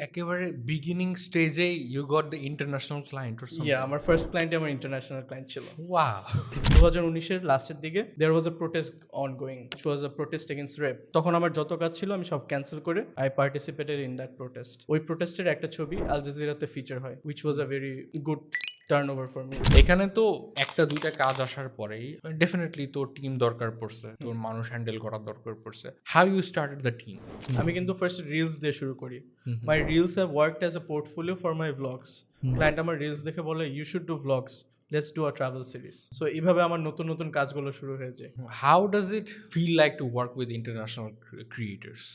একেবারে বিগিনিং স্টেজে you got the international client or something? আমার ফার্স্ট ক্লায়েন্ট আমার ইন্টারন্যাশনাল ক্লায়েন্ট ছিল। ওয়াও! 2019-এর লাস্টের দিকে there was a protest ongoing, it was a protest against rape. তখন আমার যত কাজ ছিল আমি সব ক্যান্সেল করে I participated in that protest. ওই প্রোটেস্টের একটা ছবি আল জাজিরাতে ফিচার হয়, which was a very good turnover for me. এখানে তো একটা দুইটা কাজ আসার পরেই ডেফিনেটলি তোর টিম দরকার পড়ছে, তোর মানুষ হ্যান্ডেল করার দরকার পড়ছে। How you started the team? আমি কিন্তু ফার্স্ট রিলস দিয়ে শুরু করি। My reels have worked as a portfolio for my vlogs. Client আমার রিলস দেখে বলে you should do vlogs, let's do a travel series. So এইভাবে আমার নতুন নতুন কাজগুলো শুরু হয়ে যায়। How does it feel like to work with international creators?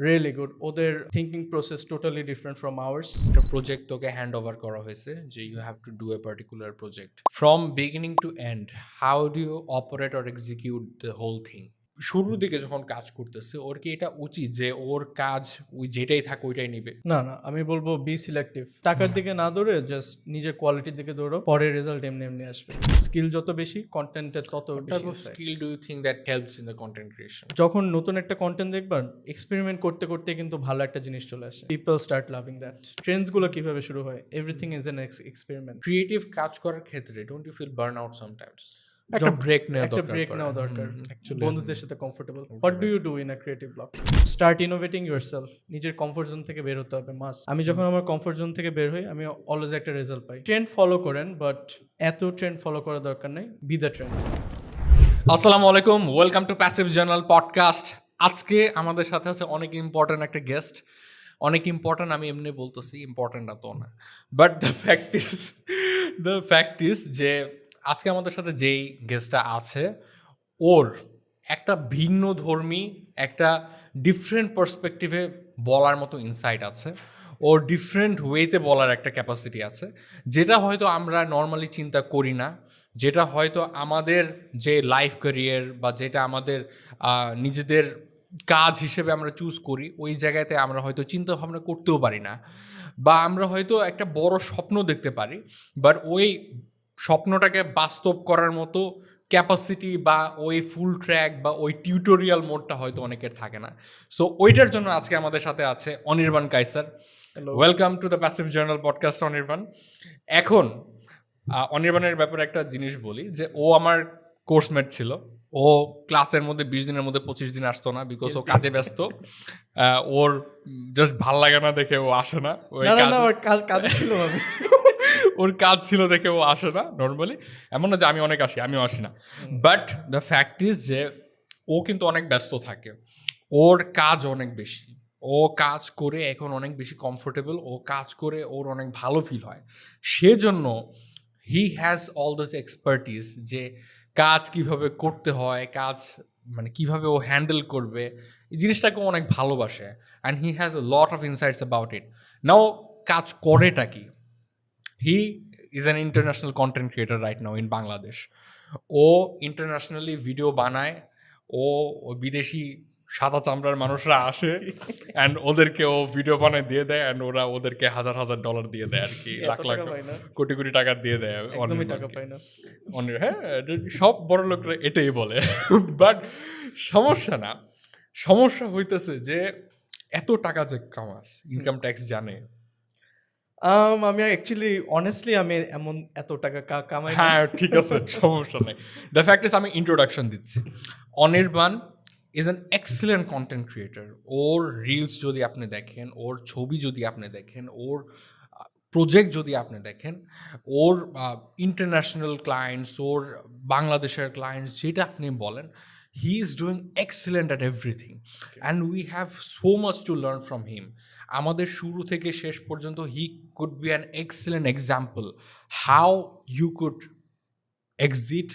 Really good. ওদের thinking process totally different from ours. একটা প্রজেক্ট তোকে হ্যান্ড ওভার করা হয়েছে যে you have to do a particular project from beginning to end. How do you operate or execute the whole thing? শুরুর দিকে যখন কাজ করতেছে ওর কি এটা উচিত যে ওর কাজ ওই যেটাই থাক ওইটাই নিবে? না, আমি বলবো বি সিলেক্টিভ। টাকার দিকে না দৌড়ে জাস্ট নিজের কোয়ালিটির দিকে দৌড়ো, পরে রেজাল্ট এমনি এমনি আসবে। স্কিল যত বেশি, কন্টেন্টের তত বেশি। Skill do you think that helps in the content creation? যখন নতুন একটা কন্টেন্ট দেখবেন, এক্সপেরিমেন্ট করতে করতে কিন্তু ভালো একটা জিনিস চলে আসে। People start loving that. Trends গুলো কিভাবে শুরু হয়, everything is an experiment. Creative কাজ করার ক্ষেত্রে don't you feel burn out sometimes? একটা ব্রেক নেওয়া দরকার। বন্ধুদের সাথে comfortable. What do you do in a creative blog? Start innovating yourself. নিজের কমফোর্ট জোন থেকে বের হতে হবে, মাস্ট। আমি যখন আমার কমফোর্ট জোন থেকে বের হই, আমি অলওয়েজ একটা রেজাল্ট পাই। ট্রেন্ড ফলো করেন, বাট এত ট্রেন্ড ফলো করার দরকার নেই, বি দ্য ট্রেন্ড। আসসালামু আলাইকুম, welcome to passive journal podcast. আজকে আমাদের সাথে আছে অনেক ইম্পর্ট্যান্ট একটা গেস্ট। অনেক ইম্পর্ট্যান্ট আমি এমনি বলতেছি, ইম্পর্ট্যান্ট না তো না, বাট দ্য ফ্যাক্ট ইজ যে আজকে আমাদের সাথে যেই গেস্টটা আছে ওর একটা ভিন্ন ধর্মী, একটা ডিফারেন্ট পার্সপেক্টিভে বলার মতো ইনসাইট আছে, ওর ডিফারেন্ট ওয়েতে বলার একটা ক্যাপাসিটি আছে, যেটা হয়তো আমরা নর্মালি চিন্তা করি না, যেটা হয়তো আমাদের যে লাইফ ক্যারিয়ার বা যেটা আমাদের নিজেদের কাজ হিসেবে আমরা চুজ করি ওই জায়গাতে আমরা হয়তো চিন্তা ভাবনা করতেও পারি না, বা আমরা হয়তো একটা বড় স্বপ্ন দেখতে পারি, বাট ওই স্বপ্নটাকে বাস্তব করার মতো ক্যাপাসিটি বা ওই ফুল ট্র্যাক বা ওই টিউটোরিয়াল মোডটা হয়তো অনেকের থাকে না। সো ওইটার জন্য আজকে আমাদের সাথে আছে Anirban Kaiser. Welcome to the passive journal podcast Anirban. এখন অনির্বাণের ব্যাপারে একটা জিনিস বলি যে ও আমার কোর্সমেট ছিল। ও ক্লাসের মধ্যে 20 দিনের মধ্যে 25 দিন আসতো না, বিকজ ও কাজে ব্যস্ত। ওর জাস্ট ভাল লাগে না দেখে ও আসে না। কাজ ছিল, ওর কাজ ছিল দেখে ও আসে না নর্মালি। এমন না যে আমি অনেক আসি, আমিও আসি না, বাট দ্য ফ্যাক্ট ইজ যে ও কিন্তু অনেক ব্যস্ত থাকে, ওর কাজ অনেক বেশি, ও কাজ করে এখন অনেক বেশি কমফোর্টেবল, ও কাজ করে ওর অনেক ভালো ফিল হয়। সেজন্য he has all this expertise যে কাজ কিভাবে করতে হয়, কাজ মানে কিভাবে ও হ্যান্ডেল করবে, এই জিনিসটাকে ও অনেক ভালোবাসে, and he has a lot of insights about it. Now কাজ করেটা কি? He is an international content creator right now in Bangladesh. ও ইন্টারন্যাশনালি ভিডিও বানায়, ও বিদেশি সাদা চামড়ার মানুষরা আসে অ্যান্ড ওদেরকে ও ভিডিও বানায় দিয়ে দেয়, অ্যান্ড ওরা ওদেরকে হাজার হাজার ডলার দিয়ে দেয় আর কি, লাখ লাখ কোটি কোটি টাকা দিয়ে দেয়। হ্যাঁ, সব বড় লোকরা এটাই বলে, বাট সমস্যা না, সমস্যা হইতেছে যে এত টাকা যে কামাস, ইনকাম ট্যাক্স জানে। আমি অ্যাকচুয়ালি অনেস্টলি আমি এমন এত টাকা কামাই। হ্যাঁ ঠিক আছে, সমস্যা নেই। দ্য ফ্যাক্ট ইজ আমি ইন্ট্রোডাকশন দিচ্ছি। Anirban is an excellent content creator. Or reels যদি আপনি দেখেন, ওর ছবি যদি আপনি দেখেন, ওর প্রজেক্ট যদি আপনি দেখেন, ওর ইন্টারন্যাশনাল ক্লায়েন্টস, ওর বাংলাদেশের ক্লায়েন্টস, যেটা আপনি বলেন, he is doing excellent at everything and we have so much to learn from him. আমাদের শুরু থেকে শেষ পর্যন্ত he could be an excellent example how you could exit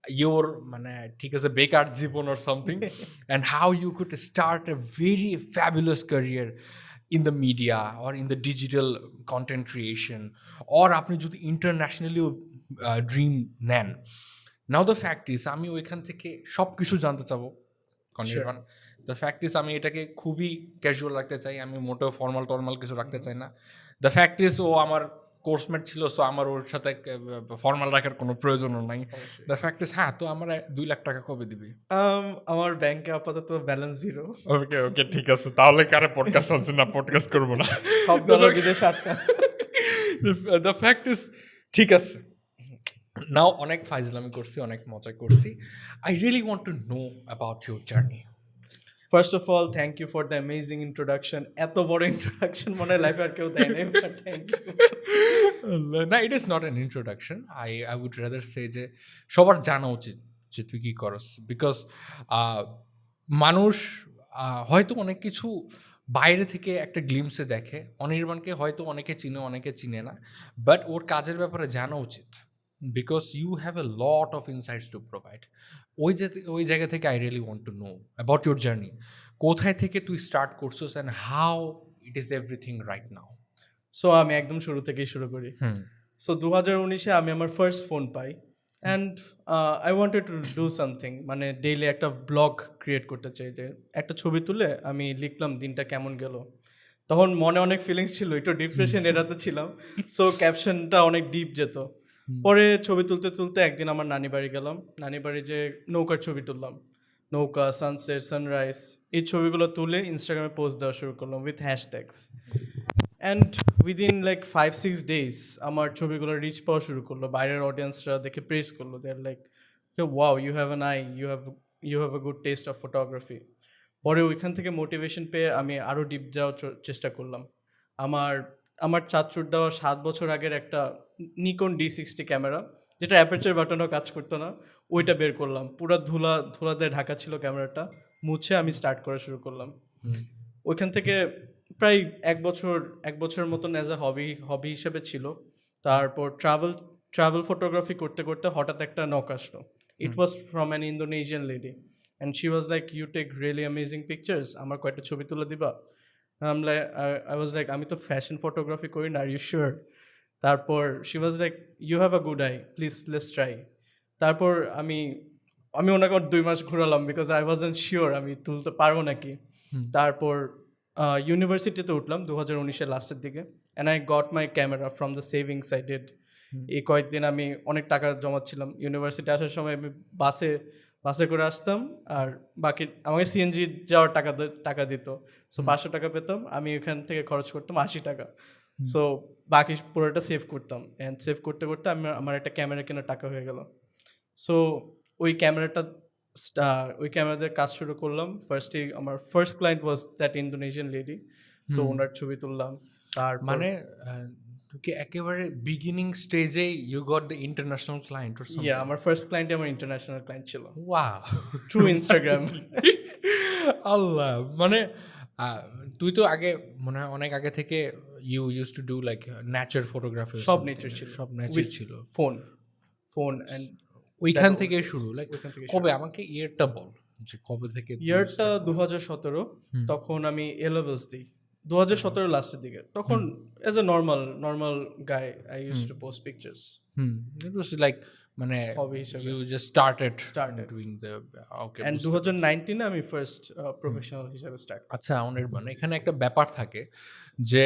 your মানে ঠিক আছে বেকার জীবন or something, and how you could start a very fabulous career in the media or in the digital content creation, or আপনি যদি ইন্টারন্যাশনালিও dream নেন। নাও the fact is আমি ওইখান থেকে সব কিছু জানতে চাবো অনির্বাণ। দ্য ফ্যাক্ট ইজ আমি এটাকে খুবই ক্যাজুয়াল রাখতে চাই, আমি মোটেও ফর্মাল টর্মাল কিছু রাখতে চাই না। দ্য ফ্যাক্ট ইজ ও আমার কোর্সমেট ছিল, সো আমার ওর সাথে ফর্মাল রাখার কোনো প্রয়োজনও নাই। দ্য ফ্যাক্ট ইজ হ্যাঁ, তো আমার 2 লাখ টাকা কবে দিবি? আমার ব্যাংকে আপাতত ব্যালেন্স 0। ওকে, ওকে, ঠিক আছে। তাহলে কারে পডকাস্ট আনছে না, পডকাস্ট করবো না। সব ডলার বিদেশে আটকা। দ্য ফ্যাক্ট ইজ ঠিক আছে। নাও অনেক ফাইজলামি করছি, অনেক মজা করছি। I really want to know about your journey. First of all thank you for the amazing introduction. এত বড় ইন্ট্রোডাকশন মনে হয় লাইফে আর কেউ দেয় নাই, বাট থ্যাংক ইউ। না, it is not an introduction. I would rather say যে সবার জানা উচিত যে তুই কী করস, বিকজ মানুষ হয়তো অনেক কিছু বাইরে থেকে একটা গ্লিমসে দেখে। অনির্বাণকে হয়তো অনেকে চিনে, অনেকে চিনে না, বাট ওর কাজের ব্যাপারে জানা উচিত, because you have a lot of insights to provide. ওই জায়গা থেকে I really want to know about your journey. কোথায় থেকে তুই স্টার্ট করছিস and how it is everything right now. So আমি একদম শুরু থেকেই শুরু করি। সো 2019-এ আমি আমার first phone pi, and I wanted to do something, মানে ডেইলি একটা ব্লগ ক্রিয়েট করতে চাই, যে একটা ছবি তুলে আমি লিখলাম দিনটা কেমন গেল। তখন মনে অনেক ফিলিংস ছিল, একটু ডিপ্রেশন এড়াতে ছিলাম, সো ক্যাপশনটা অনেক ডিপ যেত। পরে ছবি তুলতে তুলতে একদিন আমার নানি বাড়ি গেলাম, নানি বাড়ি যে নৌকার ছবি তুললাম, নৌকা, সানসেট, সানরাইজ, এই ছবিগুলো তুলে ইনস্টাগ্রামে পোস্ট দেওয়া শুরু করলাম with hashtags. And within like 5-6 days আমার ছবিগুলো রিচ পাওয়া শুরু করলো, বাইরের অডিয়েন্সরা দেখে প্রেস করলো, they are like wow, you have an eye, you have a good taste of photography. পরে ওইখান থেকে মোটিভেশন পেয়ে আমি আরও ডিপ যাওয়ার চেষ্টা করলাম। আমার আমার চাচুর দেওয়া 7 বছর আগের একটা নিকন D60 ক্যামেরা, যেটা অ্যাপারচার বাটনও কাজ করতো না, ওইটা বের করলাম। পুরো ধুলা দিয়ে ঢাকা ছিল ক্যামেরাটা, মুছে আমি স্টার্ট করা শুরু করলাম। ওইখান থেকে প্রায় এক বছর মতন অ্যাজ এ হবি হিসেবে ছিল। তারপর ট্রাভেল ফটোগ্রাফি করতে করতে হঠাৎ একটা নক আসলো। It was from an Indonesian lady, and she was like, you take really amazing pictures, আমার কয়েকটা ছবি তুলে দিবা? I was like, আমি তো ফ্যাশন ফটোগ্রাফি করি না, আর ইউ শিওর? তারপর she was like, you have a good eye, please let's try. তারপর আমি ওনাকে 2 মাস ঘোরালাম, বিকজ আই ওয়াজন্ট শিওর আমি তুলতে পারবো নাকি। তারপর ইউনিভার্সিটিতে উঠলাম 2019-এর লাস্টের দিকে, and I got my camera from the savings I did. এই কয়েকদিন আমি অনেক টাকা জমাচ্ছিলাম। ইউনিভার্সিটি আসার সময় আমি বাসে করে আসতাম, আর বাকি আমাকে সিএনজি যাওয়ার টাকা দিত। সো 500 টাকা পেতাম, আমি ওখান থেকে খরচ করতাম 80 টাকা। সো বাকি পুরোটা সেভ করতাম, অ্যান্ড সেভ করতে করতে আমার একটা ক্যামেরা কেনার টাকা হয়ে গেল। সো ওই ক্যামেরাতে কাজ শুরু করলাম। আমার first client was that Indonesian lady. So ওনার ছবি তুললাম। মানে কি একেবারে বিগিনিং স্টেজে you got the international client or something? আমার ফার্স্ট ক্লায়েন্ট আমার ইন্টারন্যাশনাল ক্লায়েন্ট ছিল, ওয়াও, থ্রু ইনস্টাগ্রাম। আল্লাহ, মানে তুই তো আগে মনে হয় অনেক আগে থেকে you use to do like nature photography? সব নেচার ছিল, সব নেচার ছিল। ফোন অ্যান্ড ওইখান থেকে শুরু, লাইক কবে? আমাকে ইয়ারটা বল যে কবে থেকে। ইয়ারটা 2017। তখন আমি এ লেভেলস দিই 2017 লাস্টের দিকে। তখন as a normal guy I use to post pictures. It was like মানে হবি হিসেবে you just started doing the okay. And 2019-এ আমি ফার্স্ট প্রফেশনাল হিসেবে স্টার্ট। আচ্ছা, অনির্বাণ, এখানে একটা ব্যাপার থাকে যে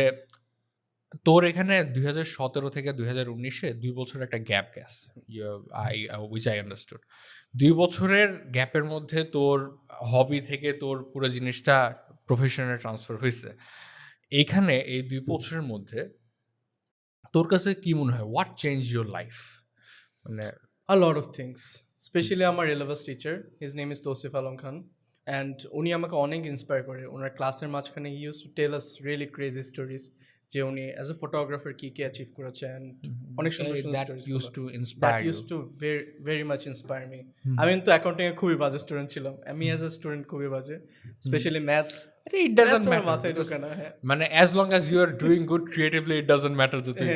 তোর এখানে 2017 থেকে 2019-এ 2 বছর একটা গ্যাপ গেছে, উইচ আই আন্ডারস্টুড। 2 বছরের গ্যাপের মধ্যে তোর হবি থেকে তোর পুরো জিনিসটা প্রফেশনে ট্রান্সফার হয়েছে। এখানে এই 2 বছরের মধ্যে তোর কাছে কি মনে হয়, হোয়াট চেঞ্জ ইউর লাইফ? মানে a lot of things, specially আমার A levels teacher, his name is Tousif Alam Khan, and উনি আমাকে অনেক ইন্সপায়ার করে। ওনার ক্লাসের মাঝখানে he use to tell us really crazy stories, যে উনি অ্যাজ এ ফটোগ্রাফার কী অ্যাচিভ করেছে, অ্যান্ড অনেক সুন্দর সুন্দর stories use to very much inspire me. আমি কিন্তু অ্যাকাউন্টিংয়ে খুবই বাজে স্টুডেন্ট ছিলাম, আমি অ্যাজ এ স্টুডেন্ট খুবই বাজে, specially maths. It doesn't matter, মাথায় ঢোকে না। মানে as long as you are doing good creatively, it doesn't matter যে তুই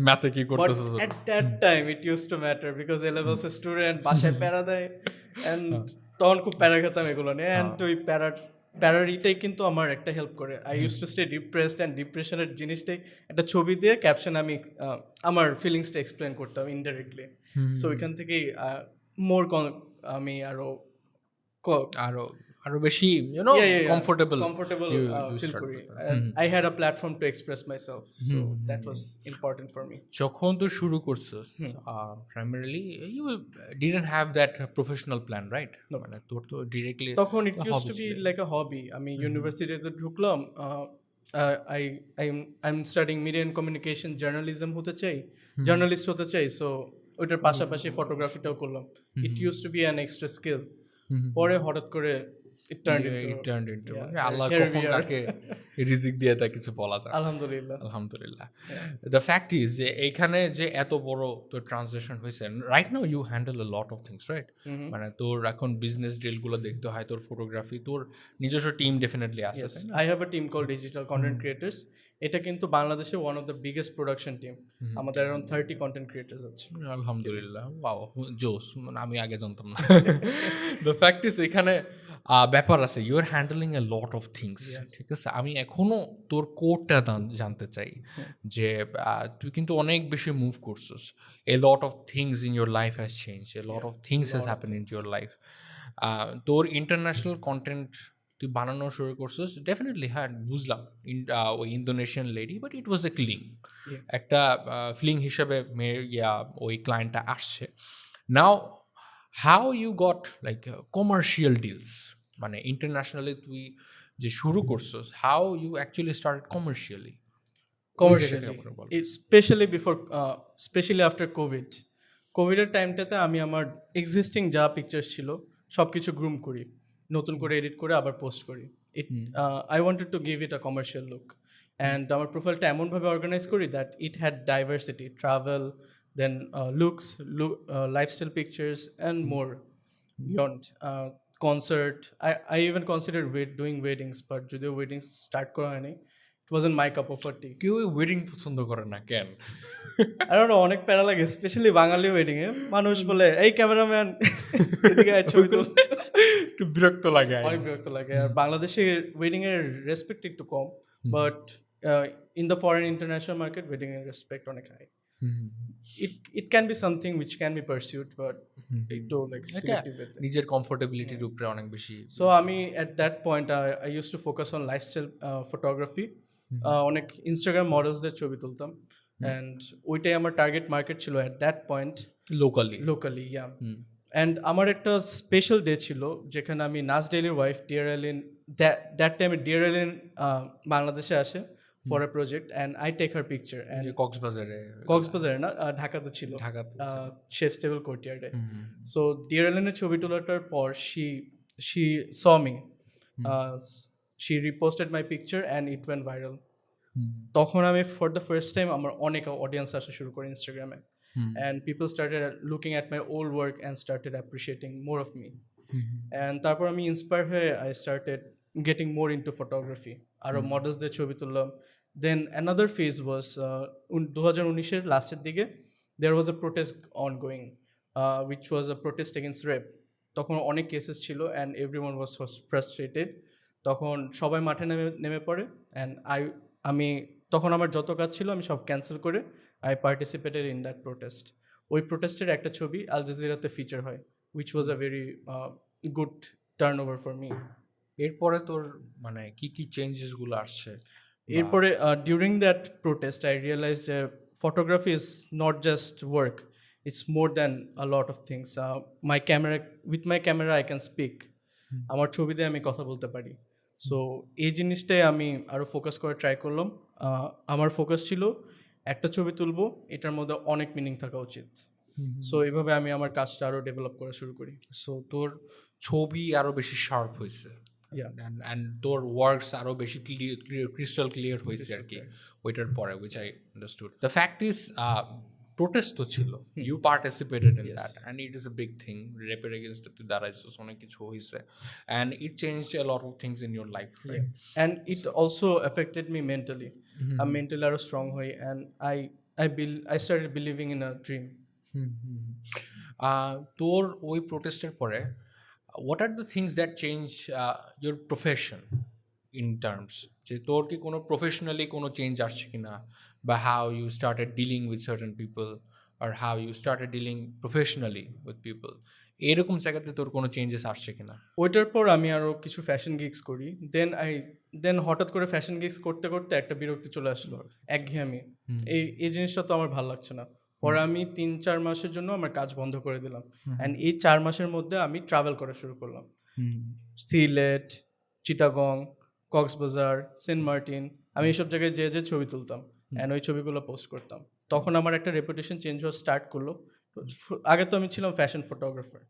ম্যাথে কি করতেছিস। But at that time it used to matter because A levels student বাসায় প্যারা দেয়, and তখন খুব প্যারা খেতাম এগুলো নিয়ে, and ওই প্যারারিটাই কিন্তু আমার একটা হেল্প করে। I use to stay depressed, and ডিপ্রেশনের জিনিসটাই একটা ছবি দিয়ে ক্যাপশন আমি আমার ফিলিংসটা এক্সপ্লেন করতাম ইনডাইরেক্টলি। সো ওইখান থেকেই আমি আরো আরো বেশি comfortable comfortable you feel start করি, করতে। and I had a platform to express myself, so that was important for me. যখন তুই শুরু করছিস primarily you didn't have that professional plan, right? মানে তোর তো ডিরেক্টলি তখন it used hobby to be ছিল। like a hobby. আমি ইউনিভার্সিটিতে ঢুকলাম, I I am studying media and communication, journalism হতে চাই, জার্নালিস্ট হতে চাই, সো ওইটার পাশাপাশি ফটোগ্রাফিটাও করলাম। It use to be an extra skill. পরে হঠাৎ করে it turned into Allah here we কখন are. কাকে রিজিক দিয়ে তা কিছু বলা যায় না। আলহামদুলিল্লাহ। আলহামদুলিল্লাহ। দ্য ফ্যাক্ট ইজ যে এইখানে যে এত বড় তোর ট্রানজিশন হয়েছে, right now you handle a lot of things, right? মানে তোর এখন বিজনেস ডিলগুলো দেখতে হয়, তোর ফটোগ্রাফি, তোর নিজস্ব টিম ডেফিনেটলি আছে। Yes, I have a team called Digital Content Creators. এটা কিন্তু বাংলাদেশে one of the biggest production team. আমাদের অ্যারাউন্ড 30 কন্টেন্ট ক্রিয়েটার্স আছে। আলহামদুলিল্লাহ, ওয়াও, জোস, মানে আমি আগে জানতাম না। দ্য ফ্যাক্ট ইজ এখানে ব্যাপার আছে, you are handling a lot of things, ঠিক আছে? আমি এখনো তোর কোডটা জানতে চাই যে তুই কিন্তু অনেক বেশি মুভ করছিস। A lot of things in your life has change, a lot of things has happen in your life. তোর ইন্টারন্যাশনাল কন্টেন্ট তুই বানানো শুরু করছিস, ডেফিনেটলি হ্যাঁ বুঝলাম, ওই Indonesian lady, but it was a cling, একটা ফিলিং হিসাবে ওই ক্লায়েন্টটা আসছে। Now how you got like commercial deals, মানে ইন্টারন্যাশনালি তুই যে শুরু করছিস, how you actually started commercially? Specially after কোভিডের টাইমটাতে আমি আমার এক্সিস্টিং যা পিকচার্স ছিল সব কিছু গ্রুম করি, নতুন করে এডিট করে আবার পোস্ট করি। I wanted to give it a commercial look, and আমার প্রোফাইলটা এমনভাবে অর্গানাইজ করি that it had diversity, travel, then looks, lifestyle pictures and more beyond concert. I even consider doing weddings, but যদিও weddings start করা হয়নি, it wasn't my cup of tea. কেউ wedding পছন্দ করে না কেন? I don't know, অনেক প্যারা লাগে, স্পেশালি বাঙালি ওয়েডিং এ। মানুষ বলে এই ক্যামেরাম্যান এদিকে আয় ছবি তুল, একটু বিরক্ত লাগে। অনেক বিরক্ত লাগে। আর বাংলাদেশে ওয়েডিং এর রেসপেক্ট একটু কম, but in the foreign international market wedding এর রেসপেক্ট অনেক high. It can be something which can be pursued, but একটু like selective with it. নিজের কমফোর্টেবিলিটির উপরে অনেক বেশি। So আমি at that point I used to focus on lifestyle photography. অনেক Instagram মডেলসদের ছবি তুলতাম, অ্যান্ড ওইটাই আমার টার্গেট মার্কেট ছিল at that point locally, and আমার একটা স্পেশাল ডে ছিল যেখানে আমি নাজ ডেইলির ওয়াইফ ডিয়ার এলিন, দ্যাট টাইমে ডিয়ার এলিন বাংলাদেশে আসে for a project, and I take her picture. And কক্সবাজারে না, ঢাকাতে ছিল, শেফস টেবল কোর্টইয়ার্ডে। সো ডিয়ার এলিনের ছবি তোলাটার পর she saw me, she reposted my picture and it went viral. তখন আমি ফর দ্য ফার্স্ট টাইম আমার অনেক অডিয়েন্স আসা শুরু করে ইনস্টাগ্রামে, and people started looking at my old work and started appreciating more of me. And তারপর আমি ইন্সপায়ার হয়ে I started getting more into photography, আরও মডেলসদের ছবি তুললাম। Then another phase was 2019-এর লাস্টের দিকে there was a protest ongoing, which was a protest against rape. তখন অনেক কেসেস ছিল and everyone was frustrated. তখন সবাই মাঠে নেমে পড়ে, অ্যান্ড আমি তখন আমার যত কাজ ছিল আমি সব ক্যান্সেল করে I participated in that protest. ওই প্রোটেস্টের একটা ছবি আল জাজিরাতে ফিচার হয়, which was a very good turn over for me. এরপরে তোর মানে কি কি চেঞ্জেসগুলো আসছে? এরপরে during that protest I realise যে photography is not just work, it's more than a lot of things. With my camera I can speak, আমার ছবিতে আমি কথা বলতে পারি। সো এই জিনিসটাই আমি আরও ফোকাস করে ট্রাই করলাম। আমার ফোকাস ছিল একটা ছবি তুলবো, এটার মধ্যে অনেক মিনিং থাকা উচিত। সো এইভাবে আমি আমার কাজটা আরও ডেভেলপ করা শুরু করি। সো তোর ছবি আরও বেশি শার্প হয়েছে, অ্যান্ড তোর ওয়ার্কস আরও বেশি ক্রিস্টাল ক্লিয়ার হয়েছে আর কি ওইটার পরে, which I understood. The fact is protest তো ছিল, you participated in that, and it is a big thing. রেপের এগেনস্ট তুই দাঁড়াইছিস, অনেক কিছু হয়েছে, and it change a lot of things in your life, right? And it also affected me mentally. আমি mentally আরও স্ট্রং হই, and I started believing in a dream. তোর ওই প্রোটেস্টের পরে what are the things that change your profession in terms, যে তোর কি কোনো প্রফেশনালি কোনো চেঞ্জ আসছে কি না, বা how you started dealing with certain people, আর how you started dealing professionally with people, এরকম জায়গাতে তোর কোনো চেঞ্জেস আসছে কিনা? ওইটার পর আমি আরও কিছু ফ্যাশন গিগস করি, দেন হঠাৎ করে ফ্যাশন গিগস করতে করতে একটা বিরক্তি চলে আসলো, একঘেয়েমি। এই জিনিসটা তো আমার ভালো লাগছে না। পরে আমি 3-4 মাসের জন্য আমার কাজ বন্ধ করে দিলাম, অ্যান্ড এই 4 মাসের মধ্যে আমি ট্রাভেল করা শুরু করলাম। সিলেট, চিটাগং, কক্সবাজার, সেন্ট মার্টিন, আমি এইসব জায়গায় যে যে ছবি তুলতাম অ্যান্ড ওই ছবিগুলো পোস্ট করতাম। তখন আমার একটা রেপুটেশন চেঞ্জ হওয়া স্টার্ট করলো। আগে তো আমি ছিলাম ফ্যাশন ফটোগ্রাফার,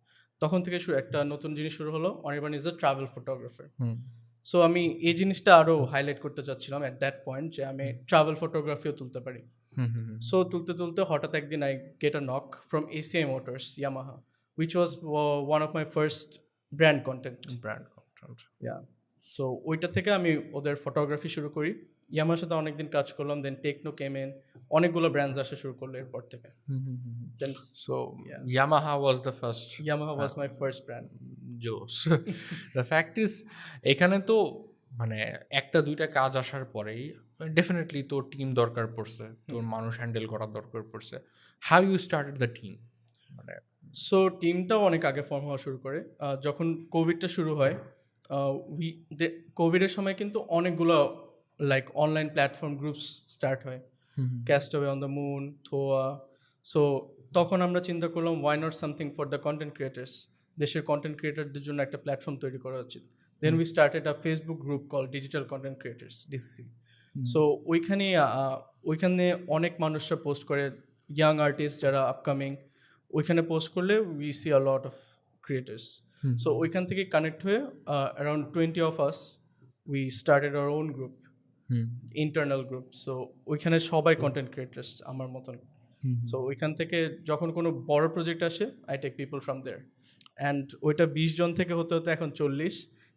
তখন থেকে একটা নতুন জিনিস শুরু হলো, Anirban is a travel photographer. So আমি এই জিনিসটা আরও হাইলাইট করতে চাচ্ছিলাম অ্যাট দ্যাট পয়েন্ট, যে আমি ট্রাভেল ফটোগ্রাফিও তুলতে পারি। সো তুলতে তুলতে হঠাৎ একদিন I get a knock from ACI motors, Yamaha, which was one of my first brand content. Brand content. Yeah. So ওইটা থেকে আমি ওদের ফটোগ্রাফি শুরু করি। ইয়ামার সাথে অনেকদিন কাজ করলাম, দেন টেকনো কেম ইন, অনেকগুলো ব্র্যান্ডস আসা শুরু করলো এরপর থেকে। Then so Yamaha was the first. Yamaha was my first brand. জোস। দ্য ফ্যাক্ট ইজ এখানে তো মানে একটা দুইটা কাজ আসার পরেই ডেফিনেটলি তোর টিম দরকার পড়ছে, তোর মানুষ হ্যান্ডেল করার দরকার পড়ছে। How you started the team? মানে সো টিমটাও অনেক আগে ফর্ম হওয়া শুরু করে, যখন কোভিডটা শুরু হয়। কোভিডের সময় কিন্তু অনেকগুলো like online platform groups start হয়, ক্যাস্টওয়ে অন দ্য মুন, থোয়া। সো তখন আমরা চিন্তা করলাম, why not something for the content creators, দেশের কন্টেন্ট ক্রিয়েটারদের জন্য একটা প্ল্যাটফর্ম তৈরি করা উচিত। Then we started a Facebook group call digital content creators, DCC। So ওইখানে অনেক মানুষরা পোস্ট করে, ইয়াং আর্টিস্ট যারা আপকামিং, ওইখানে পোস্ট করলে we see a lot of creators. So ওইখান থেকে কানেক্ট হয়ে around 20 of us we started our own group, internal group. So ওইখানে সবাই কন্টেন্ট ক্রিয়েটার্স আমার মতন। সো ওইখান থেকে যখন কোনো বড় প্রজেক্ট আসে, I take people from there, and ওইটা 20 জন থেকে হতে হতে এখন 40,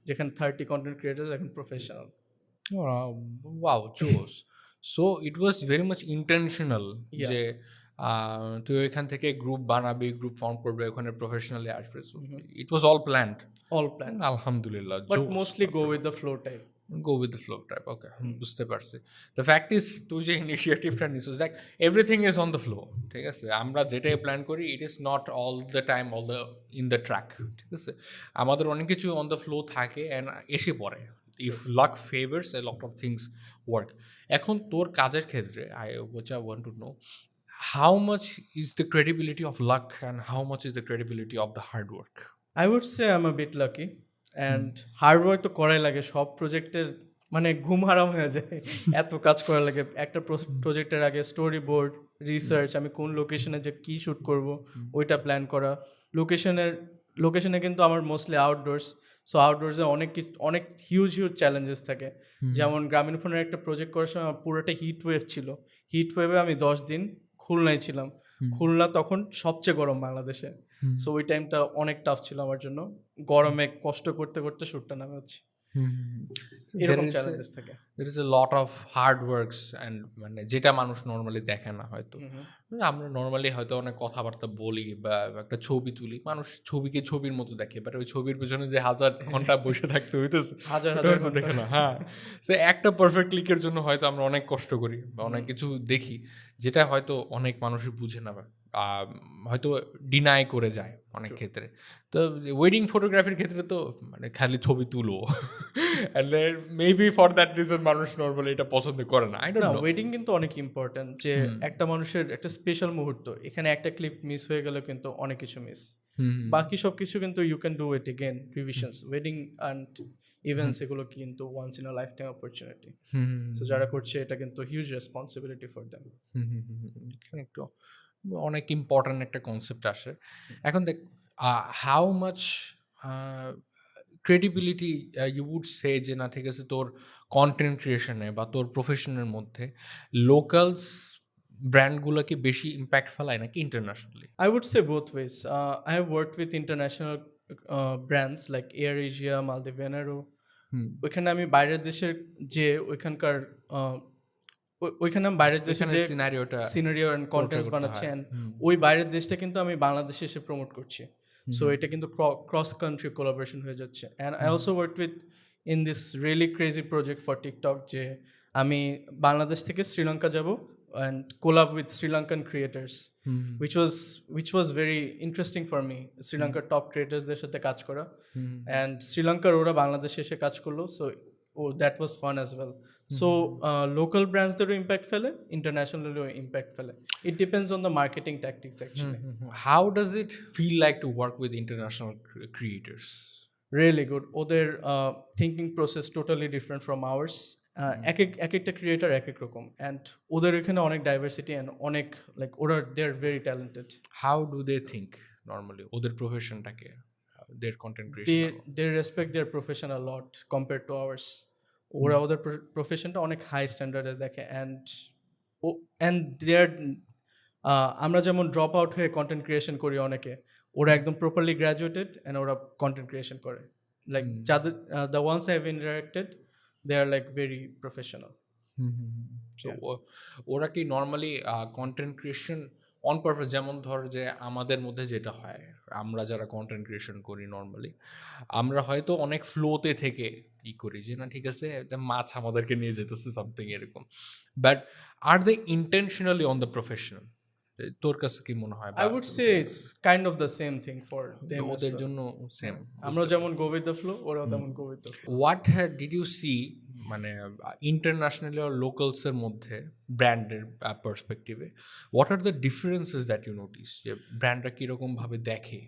যেখানে 30 কন্টেন্ট ক্রিয়েটার্স এখন প্রফেশনাল। ওয়াও, জোস। So it was very much intentional Yeah. যে তুই ওইখান থেকে গ্রুপ বানাবি, গ্রুপ ফর্ম করবে, ওখানে প্রফেশনালি আসবে। It was all planned. All plan, আলহামদুলিল্লাহ, but mostly go with the flow type. Go with the flow type. Okay, বুঝতে পারছি। দ্য ফ্যাক্ট ইজ তুই যে ইনিশিয়েটিভটা নিছিস, দেখ everything is on the flow, ঠিক আছে? আমরা যেটাই প্ল্যান করি, ইট is not all the time all the in the track, ঠিক আছে? আমাদের অনেক কিছু অন দ্য ফ্লো থাকে অ্যান্ড এসে পড়ে। If lakh favours A lot of things work. এখন তোর কাজের ক্ষেত্রে I want to no how much is the credibility of luck and how much is the credibility of the hard work? I would say I am a bit lucky, and hard work তো করাই লাগে সব প্রজেক্টের, মানে ঘুম হারাম হয়ে যায়, এত কাজ করা লাগে একটা প্রজেক্টের আগে। স্টোরি বোর্ড, রিসার্চ, আমি কোন লোকেশনে যে কী শ্যুট করব ওইটা প্ল্যান করা। লোকেশনে কিন্তু আমার মোস্টলি আউটডোর্স। সো আউটডোর্সে অনেক হিউজ চ্যালেঞ্জেস থাকে। যেমন গ্রামীণ ফোনের একটা প্রজেক্ট করার সময় আমার পুরোটা হিট ওয়েভ ছিল। হিট ওয়েভে আমি 10 দিন খুলনায় ছিলাম। খুলনা তখন সবচেয়ে গরম বাংলাদেশে। সো ওই টাইমটা অনেক টাফ ছিল আমার জন্য, গরমে কষ্ট করতে করতে শ্যুটটা নামে হচ্ছে। এরকম চ্যালেঞ্জেস থাকে। There is a lot of hard works and মানে যেটা মানুষ নর্মালি দেখে না হয়তো। আমরা নর্মালি হয়তো অনেক কথাবার্তা বলি বা একটা ছবি তুলি, মানুষ ছবিকে ছবির মতো দেখে, বাট ওই ছবির পিছনে যে 1000 ঘন্টা বসে থাকতে হইতেছে হাজার ওটা হয়তো দেখে না। হ্যাঁ, সে একটা পারফেক্ট ক্লিকের জন্য হয়তো আমরা অনেক কষ্ট করি বা অনেক কিছু দেখি যেটা হয়তো অনেক মানুষই বুঝে না বা হয়তো ডিনাই করে যায় অনেক ক্ষেত্রে। তো ওয়েডিং ফটোগ্রাফির ক্ষেত্রে তো মানে খালি ছবি তুলো, মেবি ফর দ্যাট রিজন মানুষ নর্মালি এটা পছন্দ করে না। না, ওয়েডিং কিন্তু অনেক ইম্পর্টেন্ট, যে একটা মানুষের একটা স্পেশাল মুহূর্ত, এখানে একটা ক্লিপ মিস হয়ে গেলে কিন্তু অনেক কিছু মিস। বাকি সব কিছু কিন্তু you can do it again, revisions, wedding and events, এগুলো কিন্তু once in a life time opportunity. So যারা করছে এটা কিন্তু হিউজ রেসপন্সিবিলিটি ফর দেম। এখানে একটু অনেক ইম্পর্ট্যান্ট একটা কনসেপ্ট আসে। এখন দেখ, how much credibility you would say যে না, ঠিক আছে, তোর কন্টেন্ট ক্রিয়েশনে বা তোর প্রফেশনের মধ্যে লোকালস ব্র্যান্ডগুলো কি বেশি ইম্প্যাক্ট ফেলায় নাকি internationally? I would say both ways. I have worked with international brands like Air Asia, Maldivenero. ওইখানে আমি বাইরের দেশের যে ওইখানকার ওইখানে আমি বাইরের দেশে যে সিনারিও অ্যান্ড কন্টেন্টস বানাচ্ছি, অ্যান্ড ওই বাইরের দেশটা কিন্তু আমি বাংলাদেশে এসে প্রমোট করছি। সো এটা কিন্তু ক্রস কান্ট্রি কোলাবোরেশন হয়ে যাচ্ছে। And I also work with in this really crazy project for TikTok, যে আমি বাংলাদেশ থেকে শ্রীলঙ্কা যাব and collab with Sri Lankan creators, which was very interesting for me. Sri Lanka top creators দের সাথে কাজ করা, and Sri Lanka ওরা বাংলাদেশে এসে কাজ করলো, so that was fun as well. So local brands দেরও impact ফেলে, internationally impact ফেলে. It depends on the marketing tactics actually. How does it feel like to work with international creators? Really good. ওদের thinking process totally different from ours. এক একটা creator এক এক রকম, and ওদের এখানে অনেক ডাইভার্সিটি অ্যান্ড অনেক লাইক ওরা they are very talented. How do they think normally? ওদের প্রফেশনটাকে, their content creation? They respect their profession a lot compared to ours. ওরা ওদের প্রফেশনটা অনেক হাই স্ট্যান্ডার্ডে দেখে, অ্যান্ড দে আর আমরা যেমন ড্রপ আউট হয়ে কন্টেন্ট ক্রিয়েশন করি অনেকে, ওরা একদম প্রপারলি গ্র্যাজুয়েটেড অ্যান্ড ওরা কন্টেন্ট ক্রিয়েশন করে। লাইক যাদের the ones I have interacted they are like very professional. So ওরা কি normally content creation on purpose, যেমন ধর যে আমাদের মধ্যে যেটা হয়, আমরা যারা কন্টেন্ট ক্রিয়েশন করি নর্মালি, আমরা হয়তো অনেক ফ্লোতে থেকে ই করি যে না ঠিক আছে একটা মাছ আমাদেরকে নিয়ে যেতেছে সামথিং এরকম, but are they intentionally on the professional? তোর কাছে কি মনে হয়? I would say it's kind of the same thing for them as ওদের well. জন্য সেম, আমরা যেমন go with the flow, ওরাও তেমন go with the flow. What did you see মানে ইন্টারন্যাশনালি আর লোকালসের মধ্যে ব্র্যান্ডের পার্সপেক্টিভে, what are the differences that you notice, যে ব্র্যান্ডরা কীরকমভাবে দেখে?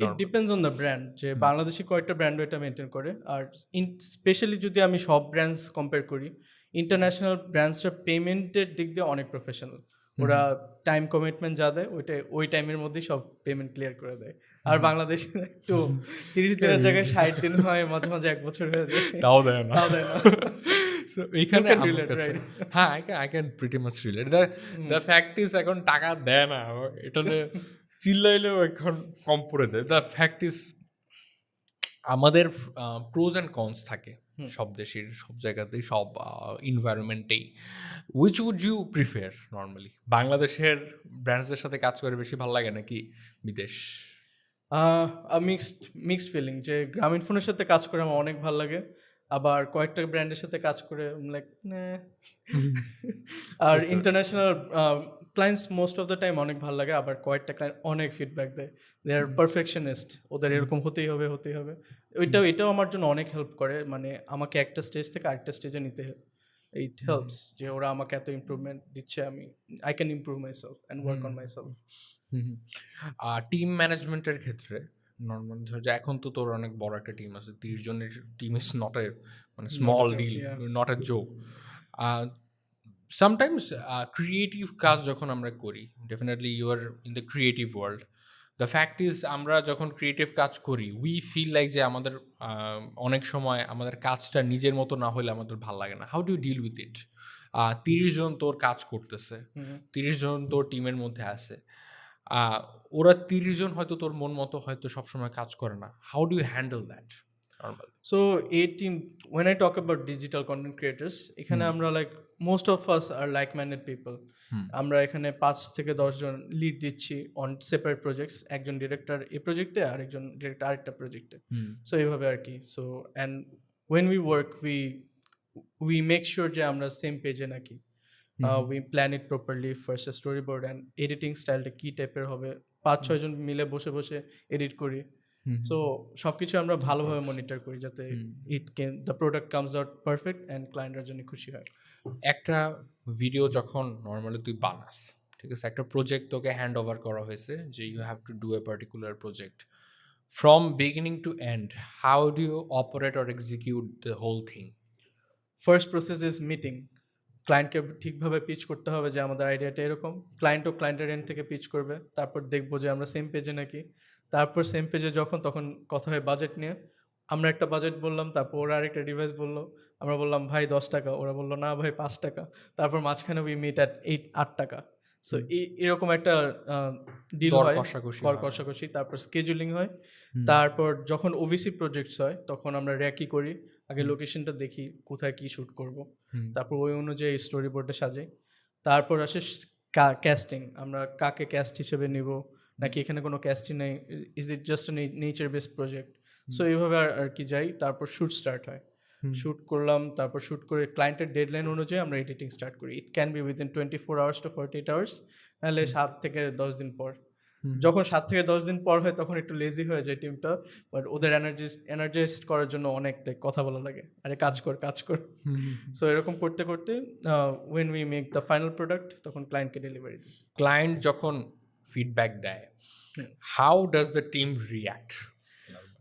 It depends on the brand. যে বাংলাদেশি কয়েকটা ব্র্যান্ড এটা মেনটেন করে, আর স্পেশালি যদি আমি সব ব্র্যান্ডস কম্পেয়ার করি, ইন্টারন্যাশনাল ব্র্যান্ডসরা পেমেন্টের দিক দিয়ে অনেক প্রফেশনাল। ওরা টাইম কমিটমেন্ট যা দেয় ওই টাইমের মধ্যেই সব পেমেন্ট ক্লিয়ার করে দেয়। আর বাংলাদেশে একটু 30 দিনের জায়গায় 60 দিন হয়, মাঝে মাঝে 1 বছর হয়ে যায়, তাও দেয় না। So এইখানে You can relate, right? হ্যাঁ, I can pretty much relate. The fact is এখন টাকা দেয় না, এটা চিল্লাইলেও এখন কম পড়ে যায়। দ্য ফ্যাক্ট ইজ আমাদের প্রোজ অ্যান্ড কনস থাকে সব দেশের, সব জায়গাতেই, সব এনভায়রনমেন্টেই। Which would you prefer normally? বাংলাদেশের ব্র্যান্ডসদের সাথে কাজ করে বেশি ভালো লাগে নাকি বিদেশ? মিক্সড ফিলিং, যে গ্রামীণ ফোনের সাথে কাজ করে আমার অনেক ভালো লাগে, আবার কয়েকটা ব্র্যান্ডের সাথে কাজ করে লাইক আর international clients most of the time অনেক ভালো লাগে, আবার কয়েকটা ক্লায়েন্ট অনেক ফিডব্যাক দেয়, দে আর পারফেকশনিস্ট, ওদের এরকম হতেই হবে। এটাও আমার জন্য অনেক হেল্প করে, মানে আমাকে একটা স্টেজ থেকে আরেকটা স্টেজে নিতে ইট হেল্পস, যে ওরা আমাকে এত ইমপ্রুভমেন্ট দিচ্ছে, I can improve my self and work on my self. Team ম্যানেজমেন্টের ক্ষেত্রে নর্মাল ধর যে এখন তো তোর অনেক বড় একটা টিম আছে, 30 জনের টিম ইজ নট এ মানে small deal, not a joke. Sometimes creative কাজ যখন আমরা করি, definitely you are in the creative world, the fact is আমরা যখন ক্রিয়েটিভ কাজ করি উই ফিল লাইক যে আমাদের অনেক সময় আমাদের কাজটা নিজের মতো না হলে আমাদের ভালো লাগে না। How do deal with it? 30 জন তোর কাজ করতেছে, 30 জন তোর টিমের মধ্যে আছে, ওরা 30 জন হয়তো তোর মন মতো হয়তো সবসময় কাজ করে না। How do you handle that normally? So এই team, when I talk about digital content creators, এখানে আমরা like most of us are like minded people. আমরা এখানে 5 থেকে 10 জন লিড দিচ্ছি অন সেপারেট প্রজেক্টস, একজন ডিরেক্টর এই প্রজেক্টে আর একজন ডিরেক্টর আরেকটা প্রজেক্টে। সো এইভাবে আর কি। So and when we work we make sure যে আমরা সেম পেজে নাকি, we plan it properly, first storyboard and editing স্টাইলটা কি টাইপের হবে, 5-6 জন মিলে বসে বসে এডিট করি। সো সবকিছু আমরা ভালোভাবে মনিটর করি যাতে the product comes out perfect and ক্লায়েন্টের জন্য খুশি হয়। একটা ভিডিও যখন নর্মালি তুই বানাস, ঠিক আছে, একটা প্রজেক্ট তোকে হ্যান্ড ওভার করা হয়েছে যে you have to do a particular project from beginning to end, how do you operate or execute the whole thing? First process is meeting. ক্লায়েন্টকে ঠিকভাবে পিচ করতে হবে যে আমাদের আইডিয়াটা এরকম, ক্লায়েন্টও ক্লায়েন্টের এন্ড থেকে পিচ করবে, তারপর দেখবো যে আমরা সেম পেজে নাকি, তারপর সেম পেজে তখন কথা হয় বাজেট নিয়ে, আমরা একটা বাজেট বললাম, তারপর ওরা আরেকটা ডিভাইস বললো, আমরা বললাম ভাই 10 টাকা, ওরা বললো না ভাই 5 টাকা, তারপর মাঝখানে উই মিট অ্যাট 8 টাকা। সো এরকম একটা ডিল হয়, কর কষাকষি, তারপর স্কেজুলিং হয়, তারপর যখন ওভিসি প্রজেক্টস হয় তখন আমরা র্যাকি করি, আগে লোকেশনটা দেখি কোথায় কি শ্যুট করব, তারপর ওই অনুযায়ী স্টোরি বোর্ডে সাজাই, তারপর আসে ক্যাস্টিং, আমরা কাকে ক্যাস্ট হিসেবে নিব নাকি এখানে কোনো ক্যাস্টই নেই, is it just nature based project. So এইভাবে আর কি যাই, তারপর শ্যুট স্টার্ট হয়। শুট করলাম, তারপর শুট করে ক্লায়েন্টের ডেডলাইন অনুযায়ী আমরা এডিটিং স্টার্ট করি। It can be within 24 hours to 48 hours, নাহলে 7 থেকে 10 দিন পর। যখন 7 থেকে 10 দিন পর হয় তখন একটু লেজি হয়ে যায় টিমটা, বাট ওদের এনার্জাইজড করার জন্য অনেক কথা বলা লাগে, আরে কাজ কর কাজ কর। সো এরকম করতে করতে when we make the final product তখন ক্লায়েন্টকে ডেলিভারি দিই। ক্লায়েন্ট যখন ফিডব্যাক দেয়, how does the team react?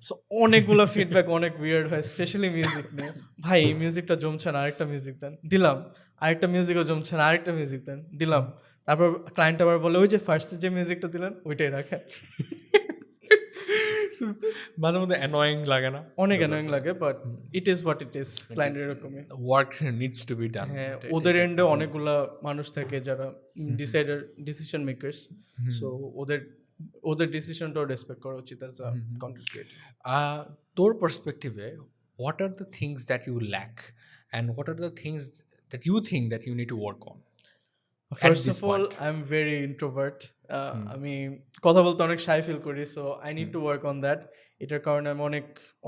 So অনেকগুলো ফিডব্যাক অনেক উইয়ার্ড হয়, স্পেশালি মিউজিক নিয়ে। ভাই এই মিউজিকটা জমছে না, আরেকটা মিউজিক দেন, দিলাম। আরেকটা মিউজিকও জমছে না, আরেকটা মিউজিক দেন, দিলাম। তারপর ক্লায়েন্ট আবার বলে ওই যে ফার্স্টে যে মিউজিকটা দিলেন ওইটাই রাখেন। মাঝে মধ্যে অ্যানয়িং লাগে না? অনেক অ্যানোয়িং লাগে, but it is what it is, client এরকমই। Work needs to be done. হ্যাঁ, ওদের এন্ডে অনেকগুলা মানুষ থাকে যারা ডিসিশন মেকার্স, সো ওদের ডিসিশনটাও রেসপেক্ট করা উচিত অ্যাজ আ কন্টেন্ট ক্রিয়েটর। তোর পার্সপেক্টিভে what are the things that you lack and what are the things that you think that you need to work on? First of all I am very introvert. আমি কথা বলতে অনেক shy feel করি, so I need to work on that. এটার কারণে আমি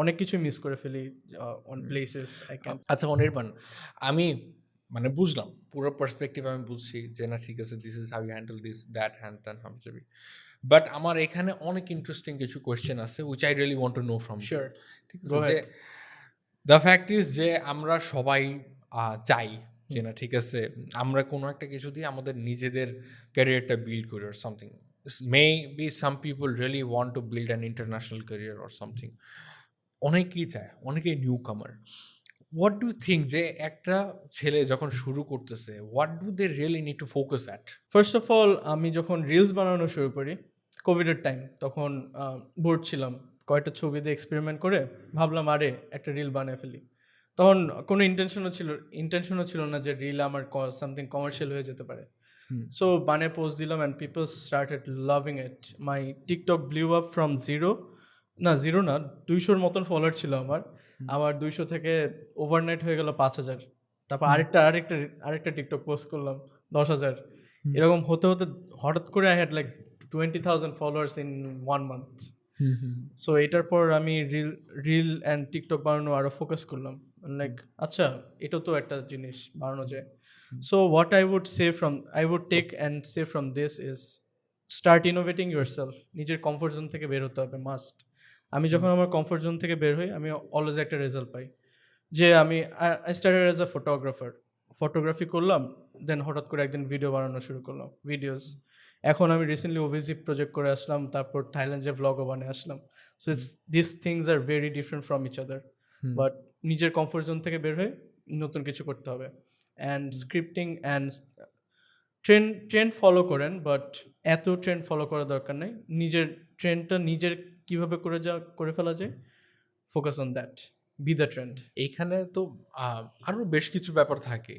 অনেক কিছু মিস করে ফেলি অন প্লেসেস আই ক্যান। আচ্ছা অনির্বাণ, আমি মানে বুঝলাম পুরো পার্সপেক্টিভ, আমি বুঝছি যে না ঠিক আছে, this is how you handle this that হ্যান্ড ত্যান হাবজাবি, বাট আমার এখানে অনেক ইন্টারেস্টিং কিছু কোয়েশ্চেন আছে which I really want to know from you. Sure, ঠিক আছে, যে দ্য ফ্যাক্ট ইজ যে আমরা সবাই চাই যে না ঠিক আছে আমরা কোনো একটা কিছু দিয়ে আমাদের নিজেদের ক্যারিয়ারটা বিল্ড করি or something. May be some people really want to build an international career or something. অনেকেই চায়, অনেকেই নিউ কামার। হোয়াট ডু থিঙ্ক যে একটা ছেলে যখন শুরু করতেছে, what do they really need to focus at? First of all আমি যখন রিলস বানানো শুরু করি কোভিডের টাইম, তখন বোর্ড ছিলাম, কয়েকটা ছবি দিয়ে এক্সপেরিমেন্ট করে ভাবলাম আরে একটা রিল বানিয়ে ফেলি। তখন কোনো ইন্টেনশনও ছিল না যে রিল আমার সামথিং কমার্শিয়াল হয়ে যেতে পারে। সো বানিয়ে পোস্ট দিলাম and people started loving it. My TikTok blew up from zero না 200-র মতন ফলোয়ার ছিল আমার 200 থেকে ওভারনাইট হয়ে গেল 5,000। তারপর আরেকটা টিকটক পোস্ট করলাম 10,000। এরকম হতে হতে হঠাৎ করে I had like 20,000 followers in 1 month. So এটার পর আমি রিল অ্যান্ড টিকটক বানানো আরও ফোকাস করলাম, লাইক আচ্ছা এটা তো একটা জিনিস বানানো যায়। So what I would take and say from this is start innovating yourself. নিজের কমফোর্ট জোন থেকে বের হতে হবে, মাস্ট। আমি যখন আমার কমফোর্ট জোন থেকে বের হই আমি অলওয়েজ একটা রেজাল্ট পাই। যে I started as a photography করলাম, দেন হঠাৎ করে একদিন ভিডিও বানানো শুরু করলাম, ভিডিওস। এখন আমি রিসেন্টলি ওভিসি প্রজেক্ট করে আসলাম, তারপর থাইল্যান্ডে ভ্লগও বানিয়ে আসলাম। So this things are very different from each other, but নিজের কমফোর্ট জোন থেকে বের হয়ে নতুন কিছু করতে হবে। And scripting and trend follow করেন, বাট এত ট্রেন্ড ফলো করার দরকার নেই। নিজের ট্রেন্ডটা নিজের কীভাবে করে ফেলা যায়, focus on that, B the trend. এইখানে তো আরও বেশ কিছু ব্যাপার থাকে,